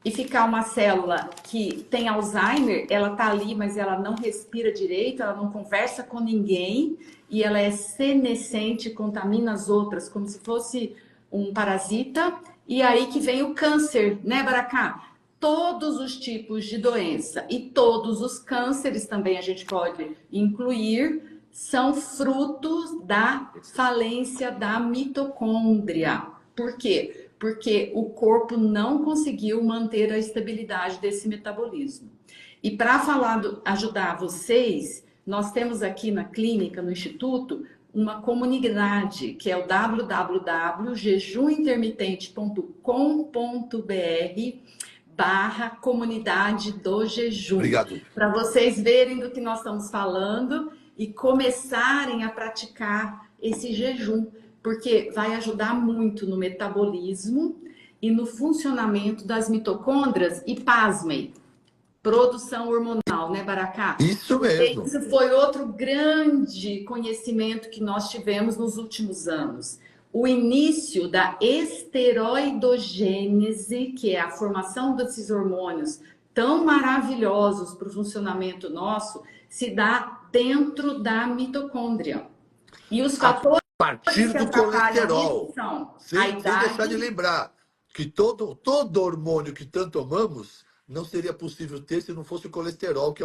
S1: e ficar uma célula que tem Alzheimer, ela tá ali, mas ela não respira direito, ela não conversa com ninguém e ela é senescente, contamina as outras, como se fosse um parasita. E aí que vem o câncer, né, Baracá? Todos os tipos de doença e todos os cânceres também a gente pode incluir, são frutos da falência da mitocôndria. Por quê? Porque o corpo não conseguiu manter a estabilidade desse metabolismo. E para ajudar vocês, nós temos aqui na clínica, no Instituto, uma comunidade, que é o www.jejumintermitente.com.br/comunidade do jejum.
S2: Obrigado.
S1: Para vocês verem do que nós estamos falando e começarem a praticar esse jejum, porque vai ajudar muito no metabolismo e no funcionamento das mitocôndrias e, pasmem, produção hormonal, né, Baracá?
S2: Isso mesmo.
S1: Isso foi outro grande conhecimento que nós tivemos nos últimos anos. O início da esteroidogênese, que é a formação desses hormônios tão maravilhosos para o funcionamento nosso, se dá dentro da mitocôndria. E os fatores
S2: a partir do colesterol. Sem
S1: idade...
S2: deixar de lembrar que todo hormônio que tanto amamos não seria possível ter se não fosse o colesterol, que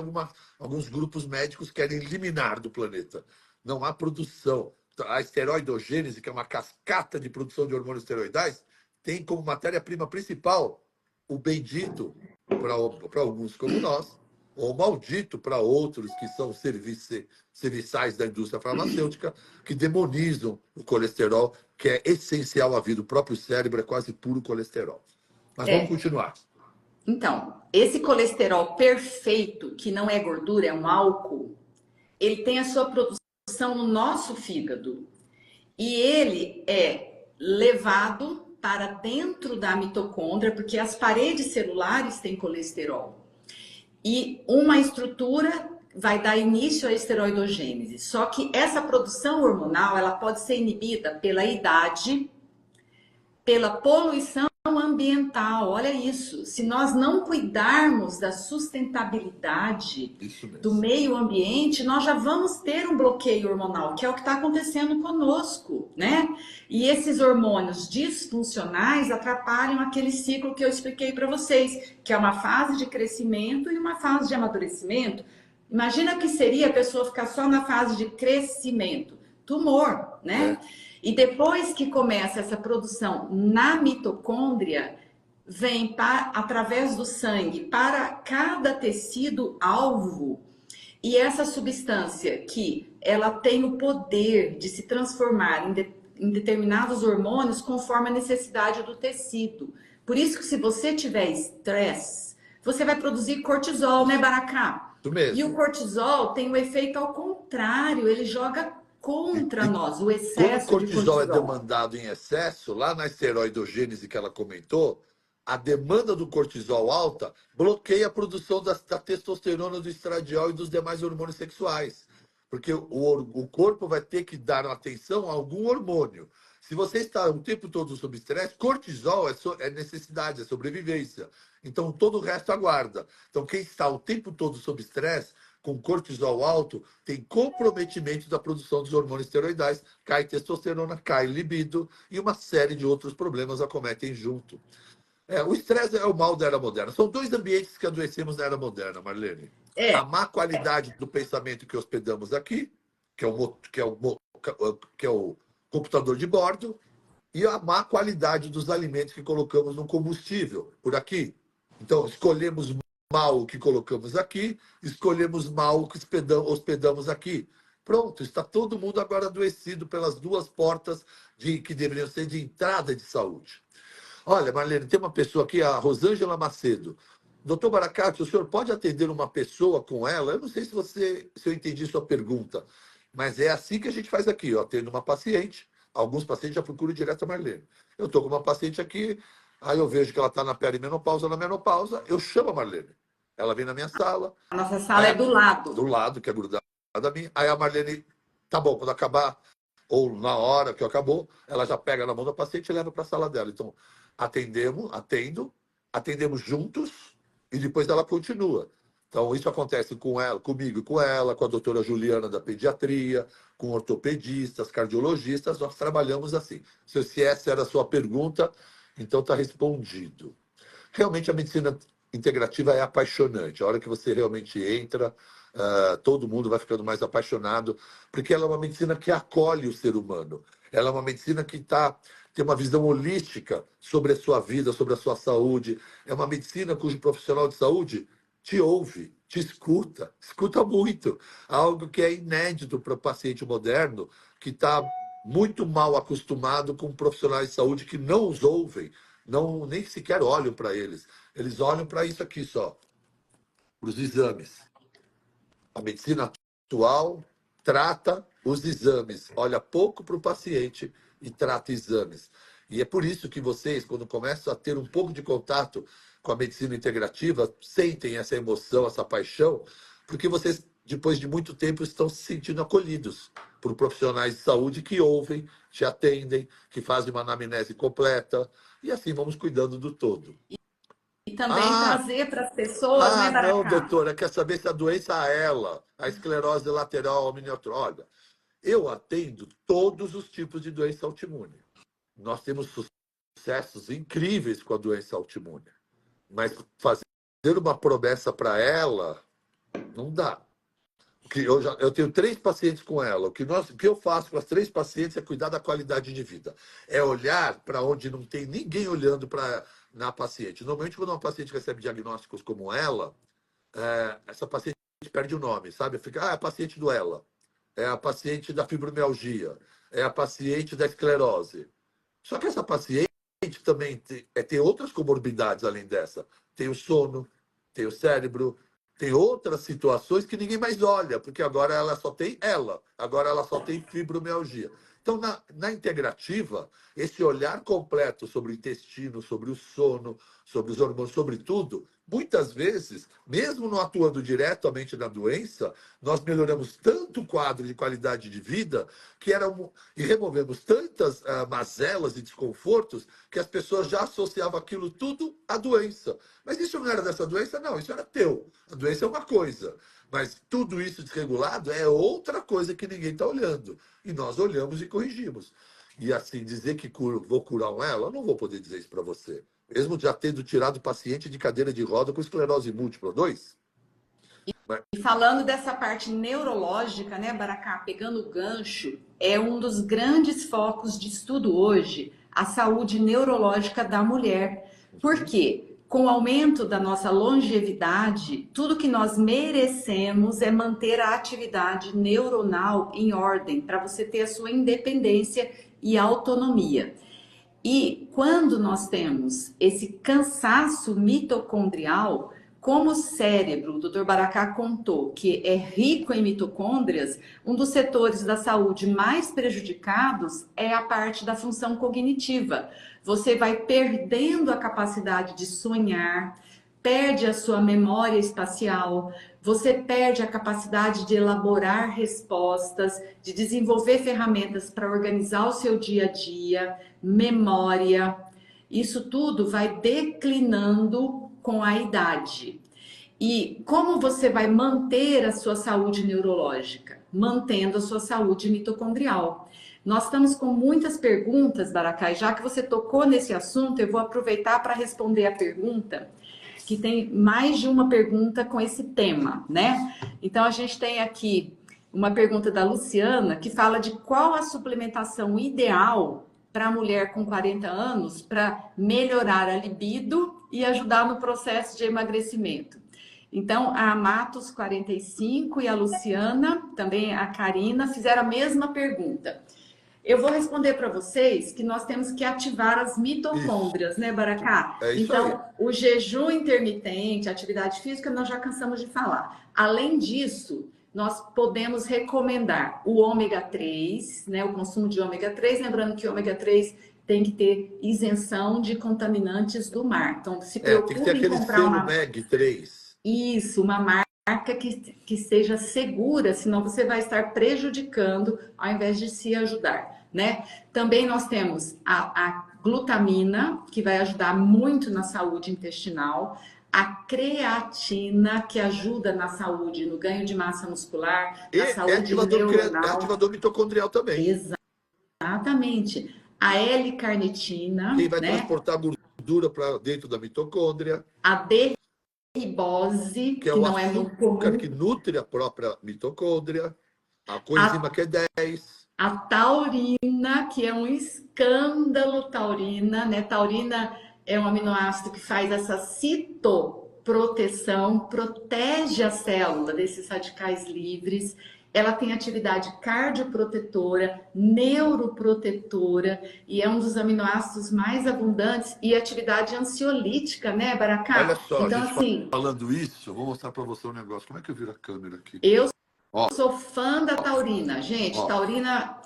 S2: alguns grupos médicos querem eliminar do planeta. Não há produção. A esteroidogênese, que é uma cascata de produção de hormônios esteroidais, tem como matéria-prima principal o bendito, para alguns como nós, ou maldito para outros que são serviçais da indústria farmacêutica, que demonizam o colesterol, que é essencial à vida. O próprio cérebro é quase puro colesterol. Mas vamos continuar.
S1: Então, esse colesterol perfeito, que não é gordura, é um álcool, ele tem a sua produção no nosso fígado. E ele é levado para dentro da mitocôndria, porque as paredes celulares têm colesterol. E uma estrutura vai dar início à esteroidogênese. Só que essa produção hormonal, ela pode ser inibida pela idade, pela poluição ambiental. Olha isso. Se nós não cuidarmos da sustentabilidade do meio ambiente, nós já vamos ter um bloqueio hormonal, que é o que está acontecendo conosco, né? E esses hormônios disfuncionais atrapalham aquele ciclo que eu expliquei para vocês, que é uma fase de crescimento e uma fase de amadurecimento. Imagina que seria a pessoa ficar só na fase de crescimento, tumor, né? E depois que começa essa produção na mitocôndria, vem através do sangue para cada tecido alvo. E essa substância que ela tem o poder de se transformar em determinados hormônios conforme a necessidade do tecido. Por isso que se você tiver estresse, você vai produzir cortisol, né, Baracá?
S2: Isso
S1: E o
S2: mesmo.
S1: cortisol tem um efeito ao contrário, ele joga contra
S2: E
S1: nós, o
S2: como o
S1: excesso de
S2: cortisol é
S1: cortisol.
S2: demandado em excesso, lá na esteroidogênese que ela comentou, a demanda do cortisol alta bloqueia a produção da testosterona, do estradiol e dos demais hormônios sexuais. Porque o corpo vai ter que dar atenção a algum hormônio. Se você está o tempo todo sob estresse, cortisol é necessidade, é sobrevivência. Então todo o resto aguarda. Então quem está o tempo todo sob estresse, com cortisol alto, tem comprometimento da produção dos hormônios esteroidais, cai testosterona, cai libido e uma série de outros problemas acometem junto. O estresse é o mal da era moderna. São dois ambientes que adoecemos na era moderna, Marlene. A
S1: É,
S2: má qualidade do pensamento que hospedamos aqui, que é o computador de bordo, e a má qualidade dos alimentos que colocamos no combustível por aqui. Então, escolhemos mal o que colocamos aqui, escolhemos mal o que hospedamos aqui. Pronto, está todo mundo agora adoecido pelas duas portas que deveriam ser de entrada de saúde. Olha, Marlene, tem uma pessoa aqui, a Rosângela Macedo. Doutor Baracate, o senhor pode atender uma pessoa com ela? Eu não sei se eu entendi sua pergunta, mas é assim que a gente faz aqui. Eu atendo uma paciente, alguns pacientes já procuram direto a Marlene. Eu estou com uma paciente aqui, aí eu vejo que ela está na perimenopausa, na menopausa, eu chamo a Marlene. Ela vem na minha sala,
S1: a nossa
S2: aí
S1: sala é do
S2: do
S1: lado.
S2: lado, que é grudada a mim, aí a Marlene, tá bom, quando acabar, ou na hora que acabou, ela já pega na mão da paciente e leva para a sala dela. Então, atendemos juntos e depois ela continua. Então, isso acontece com ela, comigo e com ela, com a doutora Juliana da pediatria, com ortopedistas, cardiologistas, nós trabalhamos assim. Se essa era a sua pergunta, então está respondido. Realmente a medicina integrativa é apaixonante. A hora que você realmente entra, todo mundo vai ficando mais apaixonado, porque ela é uma medicina que acolhe o ser humano. Ela é uma medicina que tem uma visão holística sobre a sua vida, sobre a sua saúde. É uma medicina cujo profissional de saúde te ouve, te escuta muito. Algo que é inédito para o paciente moderno, que está muito mal acostumado com profissionais de saúde que não os ouvem, não nem sequer olham para eles. Eles olham para isso aqui só, para os exames. A medicina atual trata os exames, olha pouco para o paciente e trata exames. E é por isso que vocês, quando começam a ter um pouco de contato com a medicina integrativa, sentem essa emoção, essa paixão, porque vocês, depois de muito tempo, estão se sentindo acolhidos por profissionais de saúde que ouvem, te atendem, que fazem uma anamnese completa, e assim vamos cuidando do todo.
S1: E também
S2: Ah,
S1: trazer para as pessoas, né,
S2: não,
S1: Baracá?
S2: doutora, quer saber se a doença é ela, a esclerose lateral aminiotrófica. Olha, eu atendo todos os tipos de doença autoimune. Nós temos sucessos incríveis com a doença autoimune. Mas fazer uma promessa para ela, não dá. Eu tenho 3 pacientes com ela. O que eu faço com as 3 pacientes é cuidar da qualidade de vida. É olhar para onde não tem ninguém olhando na paciente. Normalmente, quando uma paciente recebe diagnósticos como ela, essa paciente perde o nome, sabe? Fica, é a paciente do ela, é a paciente da fibromialgia, é a paciente da esclerose. Só que essa paciente também tem outras comorbidades além dessa. Tem o sono, tem o cérebro, tem outras situações que ninguém mais olha, porque agora agora ela só tem fibromialgia. Então, na integrativa, esse olhar completo sobre o intestino, sobre o sono, sobre os hormônios, sobre tudo, muitas vezes, mesmo não atuando diretamente na doença, nós melhoramos tanto o quadro de qualidade de vida e removemos tantas mazelas e desconfortos que as pessoas já associavam aquilo tudo à doença. Mas isso não era dessa doença? Não, isso era teu. A doença é uma coisa. Mas tudo isso desregulado é outra coisa que ninguém está olhando. E nós olhamos e corrigimos. E assim, dizer que vou curar ela, eu não vou poder dizer isso para você. Mesmo já tendo tirado o paciente de cadeira de roda com esclerose múltipla, 2. Mas,
S1: E falando dessa parte neurológica, né, Baracá, pegando o gancho, é um dos grandes focos de estudo hoje, a saúde neurológica da mulher. Por quê? Com o aumento da nossa longevidade, tudo que nós merecemos é manter a atividade neuronal em ordem, para você ter a sua independência e autonomia. E quando nós temos esse cansaço mitocondrial, como o cérebro, o Dr. Baracá contou, que é rico em mitocôndrias, um dos setores da saúde mais prejudicados é a parte da função cognitiva. Você vai perdendo a capacidade de sonhar, perde a sua memória espacial, você perde a capacidade de elaborar respostas, de desenvolver ferramentas para organizar o seu dia a dia, memória. Isso tudo vai declinando com a idade. E como você vai manter a sua saúde neurológica? Mantendo a sua saúde mitocondrial. Nós estamos com muitas perguntas, Baracá, e já que você tocou nesse assunto, eu vou aproveitar para responder a pergunta, que tem mais de uma pergunta com esse tema, né? Então, a gente tem aqui uma pergunta da Luciana, que fala de qual a suplementação ideal para a mulher com 40 anos para melhorar a libido e ajudar no processo de emagrecimento. Então, a Matos 45 e a Luciana, também a Karina, fizeram a mesma pergunta. Eu vou responder para vocês que nós temos que ativar as mitocôndrias, né, Baracá?
S2: É isso
S1: então,
S2: aí.
S1: o jejum intermitente, a atividade física, nós já cansamos de falar. Além disso, nós podemos recomendar o ômega 3, né, o consumo de ômega 3, lembrando que o ômega 3 tem que ter isenção de contaminantes do mar. Então, se
S2: Tem que
S1: preocupe
S2: ter
S1: em
S2: aquele
S1: comprar
S2: selo
S1: uma...
S2: MEG 3.
S1: Isso, uma marca que seja segura, senão você vai estar prejudicando ao invés de se ajudar, né? Também nós temos a glutamina, que vai ajudar muito na saúde intestinal, a creatina, que ajuda na saúde, no ganho de massa muscular, na
S2: É
S1: saúde
S2: ativador, é
S1: neuronal.
S2: ativador mitocondrial também.
S1: Exatamente. A L-carnitina,
S2: Que vai
S1: né?
S2: transportar gordura para dentro da mitocôndria,
S1: A D-ribose,
S2: que é
S1: que
S2: o
S1: não é muito
S2: açúcar
S1: comum.
S2: que nutre a própria mitocôndria, a coenzima
S1: A
S2: Q10.
S1: A taurina, que é um escândalo, taurina, né? Taurina é um aminoácido que faz essa citoproteção, protege a célula desses radicais livres. Ela tem atividade cardioprotetora, neuroprotetora e é um dos aminoácidos mais abundantes e atividade ansiolítica, né,
S2: Olha
S1: Baracá?
S2: só, a
S1: Então,
S2: gente
S1: assim,
S2: falando isso, vou mostrar para você um negócio. Como é que eu viro a câmera aqui?
S1: eu
S2: Ó,
S1: sou fã da taurina. Gente,
S2: ó,
S1: taurina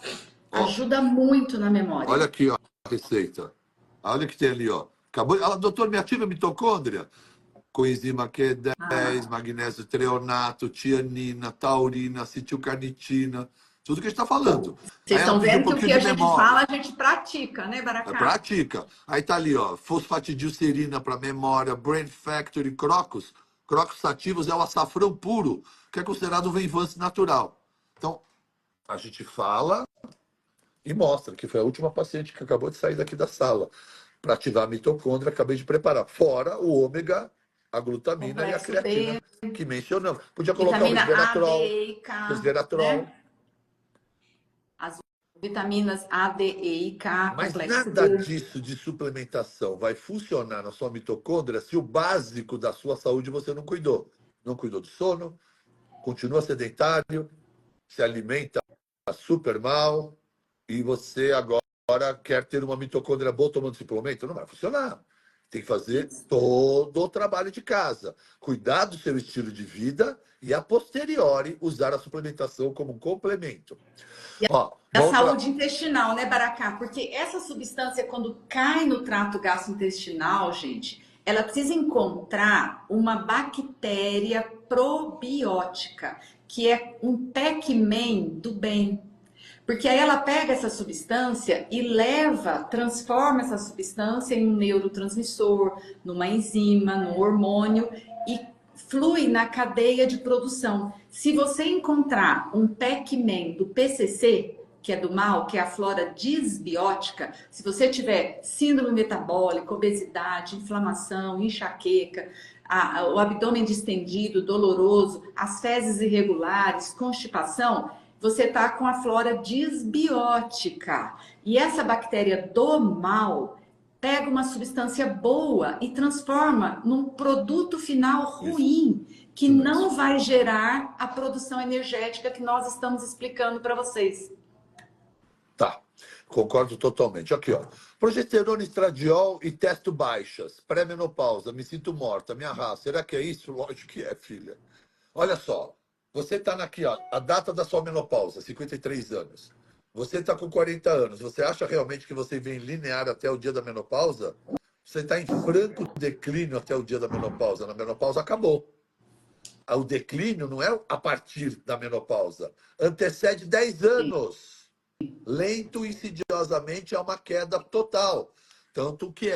S2: ó.
S1: ajuda muito na memória.
S2: Olha aqui, ó, a receita. Olha o que tem ali, ó. Acabou. Ela, doutor, me ativa a mitocôndria. Coenzima Q10,
S1: Ah.
S2: magnésio treonato, tianina, taurina, acetilcarnitina, tudo que a gente está falando.
S1: Vocês
S2: Aí ela
S1: estão
S2: pediu um
S1: vendo que o que
S2: pouquinho
S1: a
S2: de
S1: gente
S2: memória.
S1: fala, a gente pratica, né,
S2: É
S1: Baracá?
S2: prática. Aí tá ali, ó, fosfatidilcerina para memória, Brain Factory, Crocus. Crocus sativos é o açafrão puro, que é considerado um venvance natural. Então, a gente fala e mostra que foi a última paciente que acabou de sair daqui da sala. Para ativar a mitocôndria, acabei de preparar. Fora o ômega, a glutamina e a
S1: Complexo
S2: creatina
S1: B,
S2: que mencionamos. Podia colocar o
S1: vitamina A, D,
S2: resveratrol,
S1: E e K,
S2: resveratrol.
S1: né? As vitaminas A, D, E e K,
S2: Mas
S1: complexo
S2: nada
S1: B.
S2: disso de suplementação vai funcionar na sua mitocôndria se o básico da sua saúde você não cuidou. Não cuidou do sono, continua sedentário, se alimenta super mal e você agora quer ter uma mitocôndria boa tomando suplemento? Não vai funcionar. Tem que fazer todo o trabalho de casa. Cuidar do seu estilo de vida e, a posteriori, usar a suplementação como um complemento. Ó,
S1: A
S2: outra...
S1: saúde intestinal, né, Baracá? Porque essa substância, quando cai no trato gastrointestinal, gente, ela precisa encontrar uma bactéria probiótica, que é um Pac-Man do bem. Porque aí ela pega essa substância e leva, transforma essa substância em um neurotransmissor, numa enzima, num hormônio e flui na cadeia de produção. Se você encontrar um Pac-Man do PCC, que é do mal, que é a flora disbiótica, se você tiver síndrome metabólica, obesidade, inflamação, enxaqueca, o abdômen distendido, doloroso, as fezes irregulares, constipação, você está com a flora disbiótica. E essa bactéria do mal pega uma substância boa e transforma num produto final ruim, que não vai gerar a produção energética que nós estamos explicando para vocês.
S2: Tá. Concordo totalmente. Aqui, ó. Progesterona, estradiol e testo baixas. Pré-menopausa, me sinto morta, me arrasta. Será que é isso? Lógico que é, filha. Olha só, você está aqui, ó, a data da sua menopausa, 53 anos. Você está com 40 anos. Você acha realmente que você vem linear até o dia da menopausa? Você está em franco declínio até o dia da menopausa. Na menopausa acabou. O declínio não é a partir da menopausa. Antecede 10 anos. Lento e insidiosamente é uma queda total. Tanto que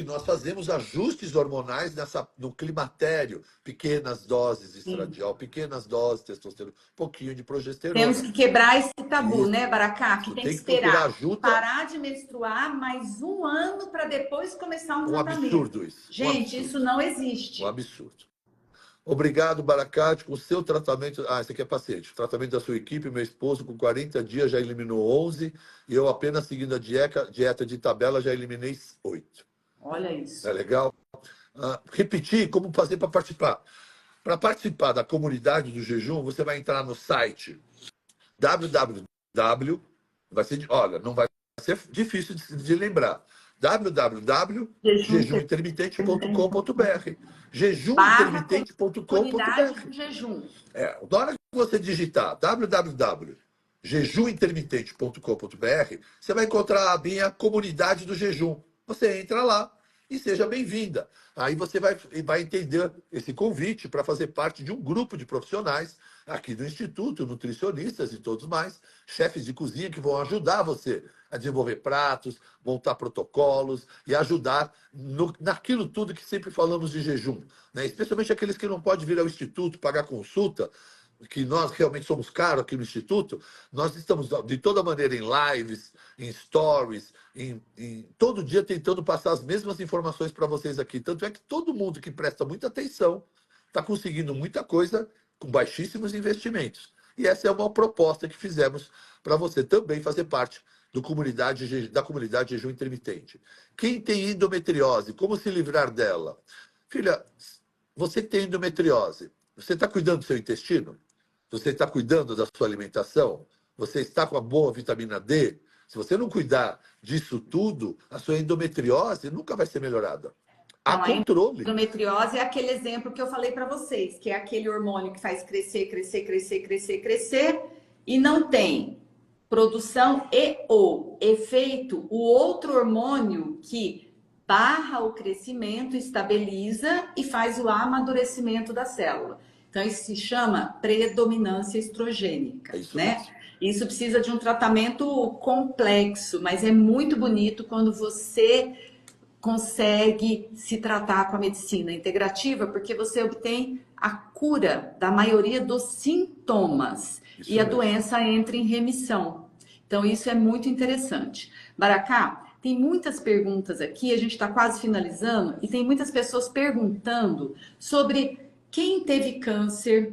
S2: nós fazemos ajustes hormonais no climatério. Pequenas doses de estradiol, pequenas doses de testosterona, um pouquinho de
S1: Temos
S2: progesterona.
S1: que quebrar esse tabu, né,
S2: Isso.
S1: Baracá? Que
S2: Isso.
S1: tem que
S2: Tem que procurar
S1: esperar
S2: ajuda.
S1: parar de menstruar mais um ano para depois começar um
S2: Um
S1: tratamento.
S2: absurdo isso. Um
S1: Gente, isso
S2: absurdo.
S1: não
S2: Um
S1: existe.
S2: absurdo. Obrigado, Baracate, com o seu tratamento. Ah, esse aqui é paciente. O tratamento da sua equipe, meu esposo, com 40 dias já eliminou 11 e eu apenas seguindo a dieta de tabela já eliminei 8.
S1: Olha
S2: É
S1: isso.
S2: legal? Repetir como fazer para participar. Para participar da comunidade do jejum, você vai entrar no site www. Olha, não vai ser difícil de lembrar.
S1: Jejum intermitente.
S2: www.jejumintermitente.com.br
S1: Barra comunidade
S2: jejumintermitente.com.br.
S1: do jejum.
S2: Na hora que você digitar www.jejumintermitente.com.br, você vai encontrar a abinha Comunidade do Jejum. Você entra lá e seja bem-vinda. Aí você vai entender esse convite para fazer parte de um grupo de profissionais aqui do Instituto, nutricionistas e todos mais, chefes de cozinha que vão ajudar você a desenvolver pratos, montar protocolos e ajudar naquilo tudo que sempre falamos de jejum, né? Especialmente aqueles que não podem vir ao Instituto pagar consulta, que nós realmente somos caros aqui no Instituto. Nós estamos de toda maneira em lives, em stories, todo dia tentando passar as mesmas informações para vocês aqui. Tanto é que todo mundo que presta muita atenção está conseguindo muita coisa com baixíssimos investimentos. E essa é uma proposta que fizemos para você também fazer parte da comunidade Jejum Intermitente. Quem tem endometriose, como se livrar dela? Filha, você que tem endometriose, você está cuidando do seu intestino? Você está cuidando da sua alimentação? Você está com a boa vitamina D? Se você não cuidar disso tudo, a sua endometriose nunca vai ser melhorada. Há
S1: Então, a
S2: controle.
S1: endometriose é aquele exemplo que eu falei para vocês, que é aquele hormônio que faz crescer, crescer, crescer, crescer, crescer, e não tem produção e ou efeito o outro hormônio que barra o crescimento, estabiliza e faz o amadurecimento da célula. Então, isso se chama predominância estrogênica,
S2: É isso
S1: né?
S2: mesmo.
S1: Isso precisa de um tratamento complexo, mas é muito bonito quando você consegue se tratar com a medicina integrativa, porque você obtém a cura da maioria dos sintomas
S2: Isso
S1: e a
S2: mesmo.
S1: doença entra em remissão. Então, isso é muito interessante. Baracá, tem muitas perguntas aqui, a gente está quase finalizando, e tem muitas pessoas perguntando sobre quem teve câncer,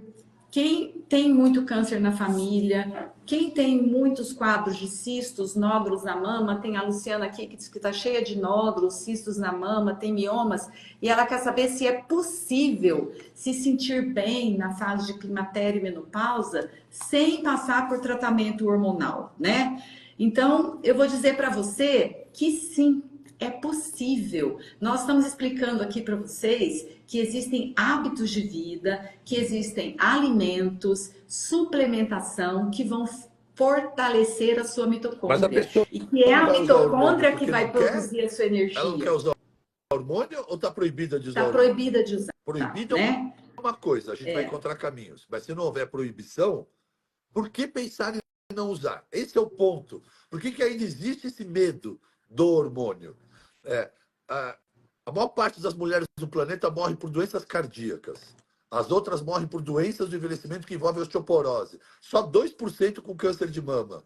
S1: quem tem muito câncer na família, quem tem muitos quadros de cistos, nódulos na mama, tem a Luciana aqui que diz que está cheia de nódulos, cistos na mama, tem miomas, e ela quer saber se é possível se sentir bem na fase de climatério e menopausa sem passar por tratamento hormonal, né? Então, eu vou dizer para você que sim, é possível. Nós estamos explicando aqui para vocês que existem hábitos de vida, que existem alimentos, suplementação que vão fortalecer a sua
S2: Mas a
S1: mitocôndria.
S2: pessoa
S1: E que é
S2: não
S1: a
S2: vai usar hormônio
S1: mitocôndria que
S2: porque
S1: vai
S2: não quer?
S1: produzir a sua
S2: Ela não quer
S1: energia.
S2: usar hormônio ou está proibida de usar
S1: Está
S2: hormônio?
S1: proibida de usar,
S2: Proibido
S1: né?
S2: é uma coisa, a gente vai
S1: É.
S2: encontrar caminhos. Mas se não houver proibição, por que pensar em não usar? Esse é o ponto. Por que ainda existe esse medo do hormônio? A maior parte das mulheres do planeta morre por doenças cardíacas. As outras morrem por doenças do envelhecimento que envolvem osteoporose. Só 2% com câncer de mama.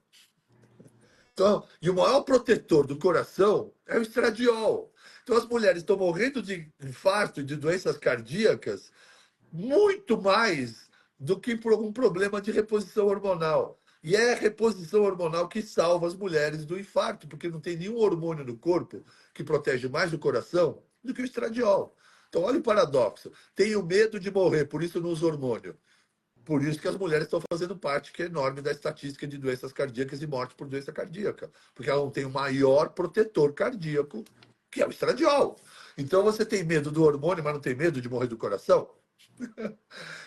S2: Então, e o maior protetor do coração é o estradiol. Então, as mulheres estão morrendo de infarto e de doenças cardíacas muito mais do que por algum problema de reposição hormonal. E é a reposição hormonal que salva as mulheres do infarto, porque não tem nenhum hormônio no corpo que protege mais o coração do que o estradiol. Então, olha o paradoxo. Tenho medo de morrer, por isso não uso hormônio. Por isso que as mulheres estão fazendo parte que é enorme da estatística de doenças cardíacas e morte por doença cardíaca, porque ela não tem o maior protetor cardíaco, que é o estradiol. Então você tem medo do hormônio, mas não tem medo de morrer do coração?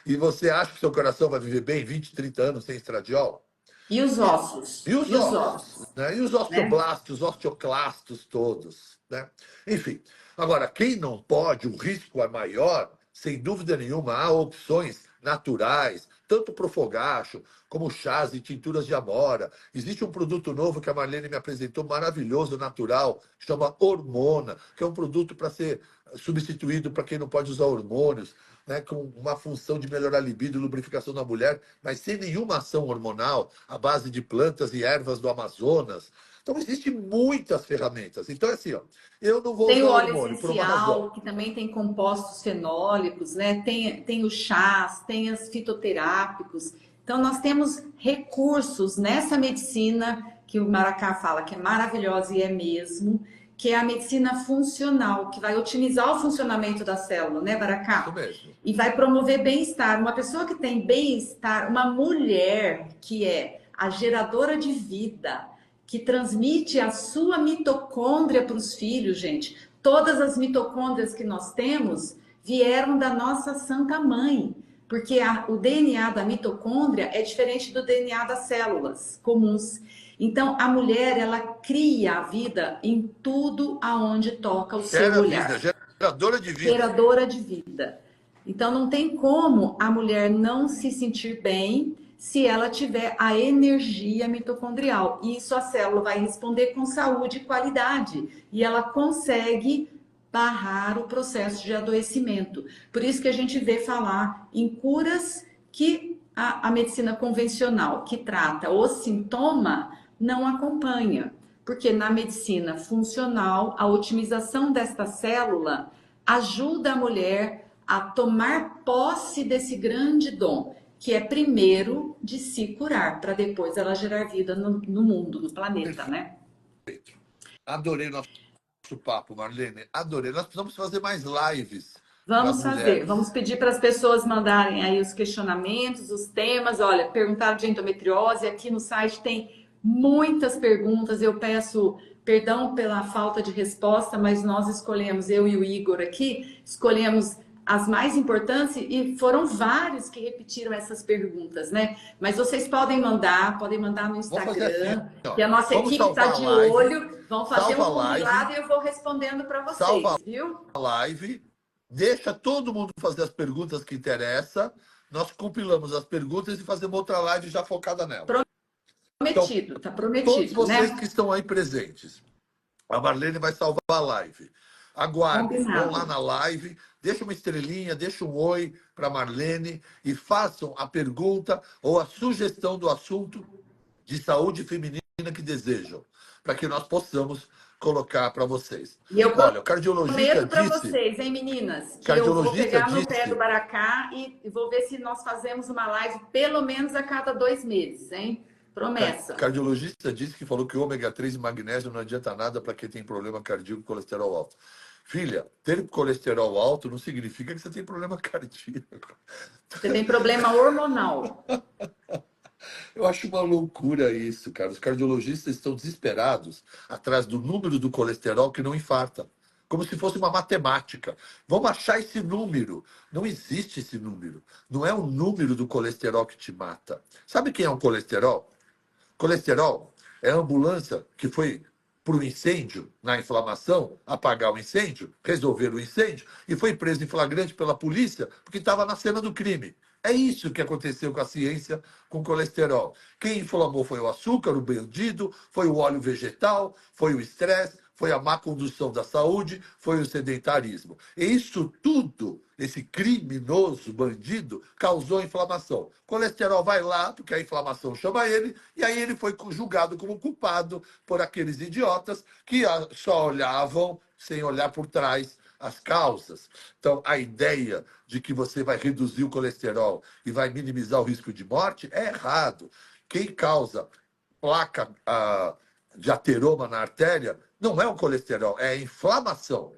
S2: E você acha que seu coração vai viver bem 20, 30 anos sem estradiol?
S1: E os ossos?
S2: E os
S1: E os
S2: ossos,
S1: ossos,
S2: né? E os
S1: né?
S2: osteoblastos, os osteoclastos todos, né? Enfim, agora, quem não pode, o risco é maior, sem dúvida nenhuma, há opções naturais, tanto para o fogacho, como chás e tinturas de amora. Existe um produto novo que a Marlene me apresentou, maravilhoso, natural, que chama Hormona, que é um produto para ser substituído para quem não pode usar hormônios, né, com uma função de melhorar a libido e lubrificação da mulher, mas sem nenhuma ação hormonal, à base de plantas e ervas do Amazonas. Então, existem muitas ferramentas. Então, é assim, ó, eu não vou
S1: Tem
S2: usar
S1: o óleo
S2: hormônio por uma razão.
S1: essencial, que também tem compostos fenólicos, né? Tem os chás, tem os fitoterápicos. Então, nós temos recursos nessa medicina que o Maracá fala que é maravilhosa e é mesmo, que é a medicina funcional, que vai otimizar o funcionamento da célula, né,
S2: Isso
S1: Maracá?
S2: mesmo.
S1: E vai promover bem-estar. Uma pessoa que tem bem-estar, uma mulher que é a geradora de vida, que transmite a sua mitocôndria para os filhos, gente. Todas as mitocôndrias que nós temos vieram da nossa Santa Mãe, porque o DNA da mitocôndria é diferente do DNA das células comuns. Então, a mulher, ela cria a vida em tudo aonde toca o seu
S2: Gera vida,
S1: olhar,
S2: geradora de vida.
S1: geradora de vida. Então, não tem como a mulher não se sentir bem se ela tiver a energia mitocondrial. E isso a célula vai responder com saúde e qualidade. E ela consegue barrar o processo de adoecimento. Por isso que a gente vê falar em curas que a medicina convencional, que trata o sintoma, não acompanha. Porque na medicina funcional, a otimização desta célula ajuda a mulher a tomar posse desse grande dom, que é primeiro de se curar, para depois ela gerar vida no mundo, no planeta, né?
S2: Perfeito. Adorei nosso papo, Marlene. Adorei. Nós precisamos fazer mais lives para as
S1: Vamos fazer,
S2: mulheres.
S1: vamos pedir para as pessoas mandarem aí os questionamentos, os temas. Olha, perguntaram de endometriose, aqui no site tem muitas perguntas. Eu peço perdão pela falta de resposta, mas nós escolhemos, eu e o Igor aqui, escolhemos as mais importantes e foram vários que repetiram essas perguntas, né? Mas vocês podem mandar no
S2: Vamos fazer assim,
S1: Instagram,
S2: ó.
S1: que a nossa
S2: Vamos
S1: equipe está
S2: salvar a
S1: de
S2: live.
S1: olho, vão fazer
S2: Salva
S1: um
S2: a live.
S1: compilado e eu vou respondendo para
S2: Salva
S1: vocês, viu?
S2: a live. Deixa todo mundo fazer as perguntas que interessam. Nós compilamos as perguntas e fazemos outra live já focada nela. Então,
S1: Prometido, tá
S2: todos
S1: prometido,
S2: vocês que
S1: né?
S2: estão aí presentes, a Marlene vai salvar a live. Aguardem, vão lá
S1: Combinado.
S2: na live, deixa uma estrelinha, deixa um oi para a Marlene e façam a pergunta ou a sugestão do assunto de saúde feminina que desejam, para que nós possamos colocar para vocês.
S1: E eu
S2: Olha, o cardiologista
S1: prometo para
S2: disse,
S1: vocês, hein, meninas, que eu vou
S2: cardiologista
S1: pegar no pé do
S2: disse,
S1: Baracá e vou ver se nós fazemos uma live pelo menos a cada 2 meses, hein? Promessa.
S2: cardiologista disse que falou que o ômega 3 e magnésio não adianta nada para quem tem problema cardíaco e colesterol alto. Filha, ter colesterol alto não significa que você tem problema cardíaco.
S1: Você tem problema hormonal.
S2: Eu acho uma loucura isso, cara. Os cardiologistas estão desesperados atrás do número do colesterol que não infarta. Como se fosse uma matemática. Vamos achar esse número. Não existe esse número. Não é o número do colesterol que te mata. Sabe quem é o colesterol? Colesterol é a ambulância que foi para o incêndio, na inflamação, apagar o incêndio, resolver o incêndio, e foi preso em flagrante pela polícia porque estava na cena do crime. É isso que aconteceu com a ciência com colesterol. Quem inflamou foi o açúcar, o bandido, foi o óleo vegetal, foi o estresse, foi a má condução da saúde, foi o sedentarismo. E isso tudo, esse criminoso bandido, causou inflamação. Colesterol vai lá, porque a inflamação chama ele, e aí ele foi julgado como culpado por aqueles idiotas que só olhavam sem olhar por trás as causas. Então, a ideia de que você vai reduzir o colesterol e vai minimizar o risco de morte é errado. Quem causa placa de ateroma na artéria não é o colesterol, é a inflamação.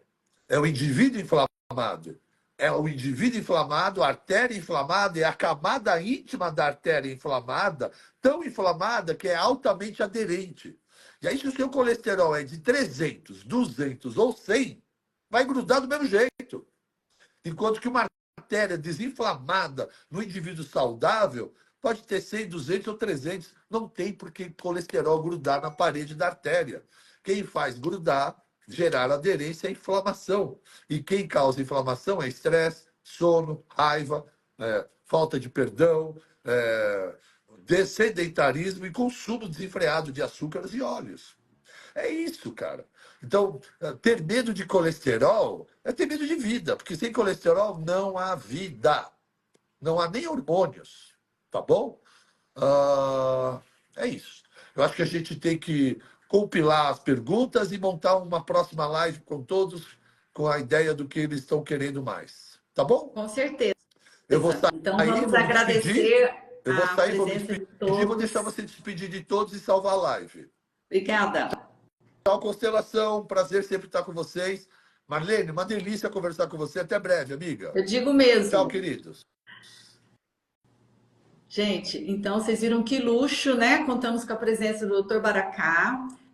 S2: É o indivíduo inflamado. é o indivíduo inflamado, a artéria inflamada e a camada íntima da artéria inflamada, tão inflamada que é altamente aderente. E aí, se o seu colesterol é de 300, 200 ou 100, vai grudar do mesmo jeito. Enquanto que uma artéria desinflamada no indivíduo saudável pode ter 100, 200 ou 300. Não tem por que colesterol grudar na parede da artéria. Quem faz grudar, gerar aderência é inflamação. E quem causa inflamação é estresse, sono, raiva, falta de perdão, sedentarismo e consumo desenfreado de açúcares e óleos. É isso, cara. Então, ter medo de colesterol é ter medo de vida, porque sem colesterol não há vida. Não há nem hormônios, tá bom? É isso. Eu acho que a gente tem que compilar as perguntas e montar uma próxima live com todos com a ideia do que eles estão querendo mais. Tá bom?
S1: Com certeza.
S2: Eu vou
S1: Então,
S2: sair,
S1: vamos
S2: vou me despedir.
S1: agradecer
S2: Eu vou
S1: a
S2: sair, vou me
S1: presença de
S2: despedir, vou deixar
S1: todos.
S2: você despedir de todos e salvar a live.
S1: Obrigada.
S2: Tchau, Constelação. Prazer sempre estar com vocês. Marlene, uma delícia conversar com você. Até breve, amiga.
S1: Eu digo
S2: Tchau,
S1: mesmo.
S2: queridos.
S1: Gente, então vocês viram que luxo, né? Contamos com a presença do Dr. Baracá.